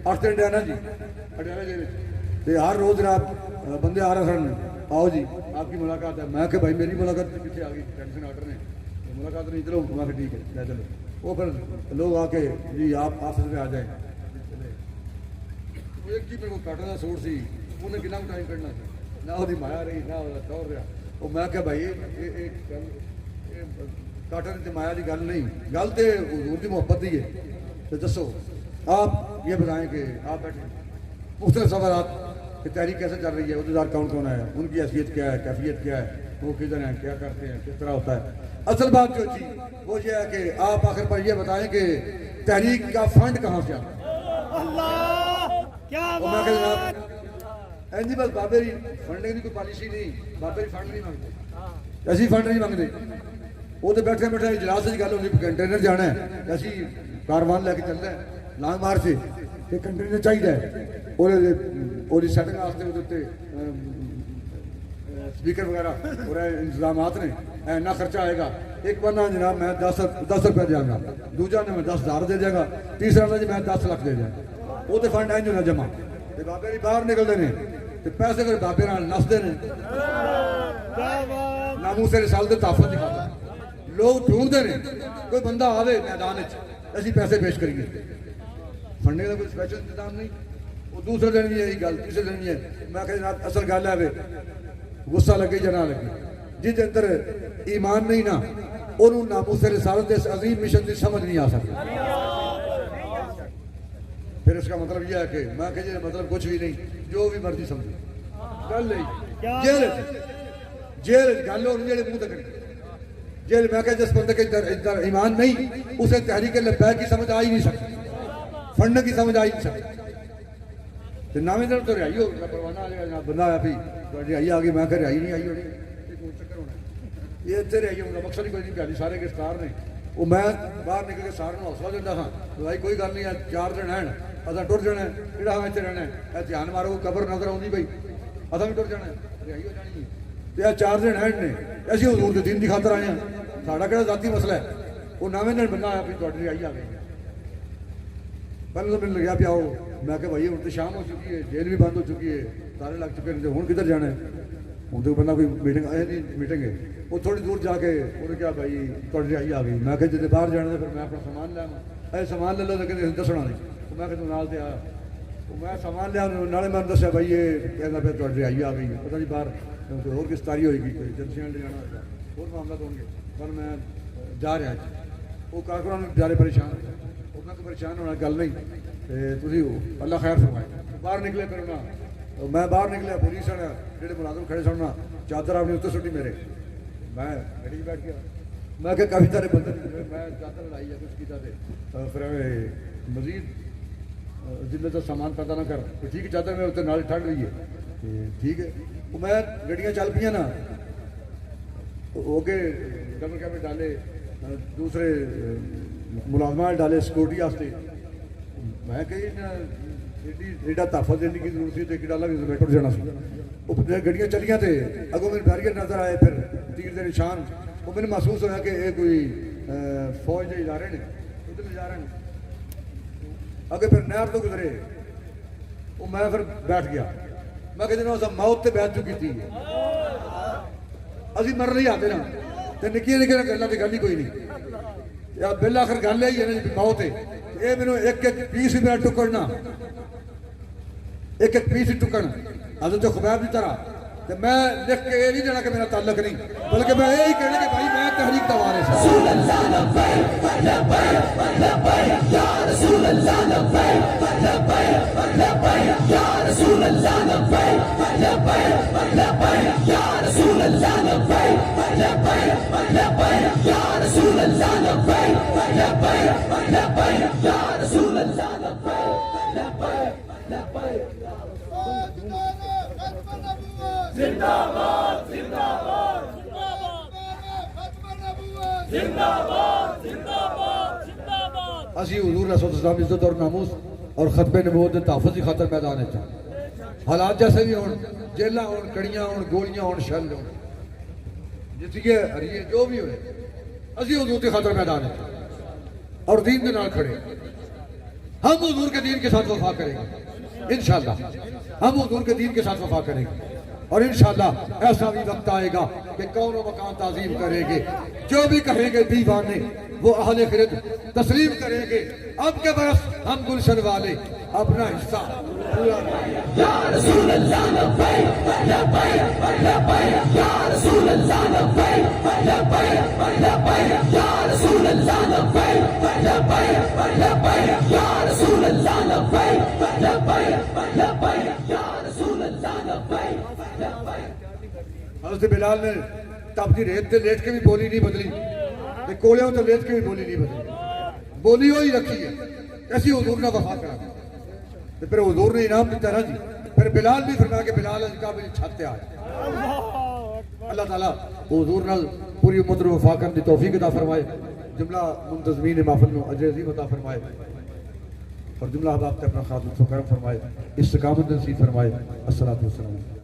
Speaker 1: अठ दिन डैना जी अडियाला जेल हर रोज रात बंदे आ रहे सन, आओ जी आपकी मुलाकात है। मैं कि भाई मेरी मुलाकात पीछे आ गई, टेंशन ऑर्डर ने मुलाकात नहीं, चलो मैं ठीक है ले चलो। वो फिर लोग आके जी आप ऑफिस में आ जाए। एक जी मेरे को काटन का सूट सी उन्हें कितना टाइम कढ़ना ना वो माया रही ना वो दौर रहा। वो मैं क्या भाई काटन से माया की गल नहीं, गल तो हजूर की मुहब्बत ही है। तो दसो आप ये बताएं कि आप बैठे मुख्तलिफ सवालात कि तहरीक कैसे चल रही है, उहदेदार कौन कौन है, उनकी हैसियत क्या है, कैफियत क्या है, वो किधर हैं, क्या करते हैं, किस तरह होता है। असल बात जो थी वो ये है कि आप आखिर पर ये बताएं कि तहरीक का फंड कहाँ से आता है। जी बस बाबे की फंडिंग की कोई पॉलिसी नहीं, बाबे की फंड नहीं मांगते, असी फंड नहीं मांगते। वो तो बैठे बैठे इजलास की गल होती कंटेनर जाना है, असी कारवान लैके चलना है लांग मार से कंटेनर चाहिए सेटिंग वास्ते स्पीकर वगैरह और इंतजामात ने इन्ना खर्चा आएगा। एक बंदा जनाब मैं 10 रुपये देंगा, दूजा ने मैं 10,000 दे देगा, तीसरा जी मैं 10 लाख दे देंगा। वो तो फंड इंज होना जमा तो बाबे भी बाहर निकलते हैं तो पैसे फिर बाबे नसते हैं। नामूसे रिसाल के ताफत दिखाता लोग ढूंढते हैं, कोई बंदा आवे मैदान असी पैसे पेश करिए। फंडिंग का कोई स्पैशल इंतजाम नहीं। वो दूसरे दिन भी यही गल, तीसरे दिन भी है। मैं जनाब असल गल है गुस्सा लगे या ना लगे, जिस अंदर ईमान नहीं ना उन्होंने नामूसे रिसालत इस अजीम मिशन की समझ नहीं आ सकती। फिर इसका मतलब यह है कि मैं कह मतलब कुछ भी नहीं, जो भी मर्जी समझे गल नहीं जेल जेल गल हो मुंह तक जेल मैं कह जिस बंदे के अंदर ईमान नहीं उसे तहरीक लब्बैक की समझ आ ही नहीं सकती, फंड की समझ आ ही नहीं सकती। तो नावे दिन तो रिहाई हो परवाना आ जाएगा ना बंदा आया भी रिहाई आ गई, मैं कह रिहाई नहीं आई होनी, चक्कर होना ये इतने रिहाई होगा मकसद ही कोई नहीं, प्याली सारे गिरफ्तार ने। वो मैं बाहर निकल के सारे हौसला दिता हाँ भाई कोई गल नहीं है, 4 दिन हैं असा टुर जाना है, किड़ा हम इतने रहना है, ध्यान मारो कबर नजर आती बई असा भी टुर जाना है, रिहाई हो जानी। तो यह 4 दिन हैं ने असं हजूर के दीन की खातर आए हैं, साड़ा कि जाती मसला है। वो नवे दिन बंदा आया भी थोड़ी रिहाई आ गई। पहले तो मैंने लग्या पिया मैं क्या भाई हूँ तो शाम हो चुकी है, जेल भी बंद हो चुकी है, तारे लग चुके हैं, हूँ किधर जाना है। हूँ तो बंदा कोई मीटिंग आया नहीं, मीटिंग है वो थोड़ी दूर जाके उन्हें क्या भाई थोड़ी रिहाई आ गई। मैं क्या जिसे बाहर जाना फिर मैं अपना सामान लिया, ऐसे सामान ले लो तो कहते दसना नहीं, तो मैं कहता नाल आया मैं सामान लिया नाले मैं दसिया भाई ये कहना फिर थोड़ी रिहाई आ गई, पता नहीं बाहर कोई होर गिरफ्तारी होएगी, कोई एजेंसियां ले जाना होगा, होर मामला तो होंगे। पर मैं जा रहा वो कारकुनान बेचारे परेशान, उन्होंने को परेशान होना गल नहीं, तुम अल्लाह खैर फरमाए। बाहर निकले फिर ना मैं बाहर निकलिया, पुलिस वाले जो मुलाजम खड़े सन ना चादर आपने उत्ते सुटी मेरे, मैं गड्डी बैठ गया। मैं क्या काफ़ी सारे बंदे मैं चादर लाई है कुछ किया फिर मजीद जिले का सामान पता ना कर ठीक है, चादर में उत्ते नाल ठंड हुई है ठीक है। वो मैं गड्डियाँ चल पी ना ओके डबल कैमरे डाले, दूसरे मुलाजमा डाले सिक्योरिटी वास्ते। मैं कही एडा तहफा देने की जरूरत थी तो डाला भी मैं टुट जाना। वो गड्डियाँ चलियाँ थे अगों मेरे बैरियर नजर आए, फिर तीर के निशान, वो मैंने महसूस होया कि ये कोई फौज के इदारे ने उधर ले जा रहे हैं। अगे फिर नहर तो गुजरे, वो मैं फिर बैठ गया। मैं कहते मौत से बैठ चुकी थी, असी मर नहीं आते ना, तो निक्किया निक्किया गलों की गल ही कोई नहीं। या बिल आखिर गल है मौत है, ये मैंने एक एक पीस भी मेरा टुकड़ना, एक एक पीस ही टुकड़ हज़रत खुबैब की तरह। तो मैं लिख के ये नहीं देना कि मेरा ताल्लुक नहीं, बल्कि मैं यही कहना कि भाई मैं तहरीक का वारिस हूं।
Speaker 4: जिंदाबाद जिंदाबाद जिंदाबाद जिंदाबाद जिंदाबाद।
Speaker 1: असी हुजूर रसूल सल्लल्लाहु अलैहि वसल्लम इज्जत और नामूस और खतबे नबूवत के तहफ़्फ़ुज़ की खातर मैदान है। हालात जैसे भी हों, जेलां हों, कड़ियां हों, गोलियां हों, शल हों, जिसके हरिए जो भी होए, असी हुजूर की खातर मैदान है और दीन के नाल खड़े। हम हुजूर के दीन के साथ वफा करेंगे इंशाअल्लाह, हम हुजूर के दीन के साथ वफा करेंगे और इंशाअल्लाह ऐसा भी वक्त आएगा कि कौन मकान ताज़ीम करेंगे, जो भी कहेंगे दीवाने वो अहले खिरत तस्लीम करेंगे। अब के बरस हम गुलशन वाले अपना हिस्सा पूरा
Speaker 2: या रसूल अल्लाह लब्बैक लब्बैक लब्बैक या रसूल अल्लाह लब्बैक लब्बैक लब्बैक या रसूल अल्लाह लब्बैक लब्बैक लब्बैक या रसूल अल्लाह लब्बैक लब्बैक लब्बैक या रसूल अल्लाह लब्बैक लब्बैक।
Speaker 1: हज़रत बिलाल ने तपती रेत से लेट के भी बोली नहीं बदली, कोलियों तो लेट के भी बोली नहीं बदली, बोली हो ही रखी है। ऐसी हुजूर ने वफा करा, तो फिर हुजूर ने इनाम दिता ना जी। फिर बिलाल भी फरमाया कि बिलाल काबिल छाते आए। अल्लाह ताला हुजूर नाल पूरी उम्मत को वफा करने की तौफीक अता फरमाए, जुमला मुंतज़मीन महफिल में अजर अज़ीम अता फरमाए और जुमला अहबाब पे अपना खातून करम फरमाए, इस्तिकामत नसीब फरमाए। अस्सलातु वस्सलाम।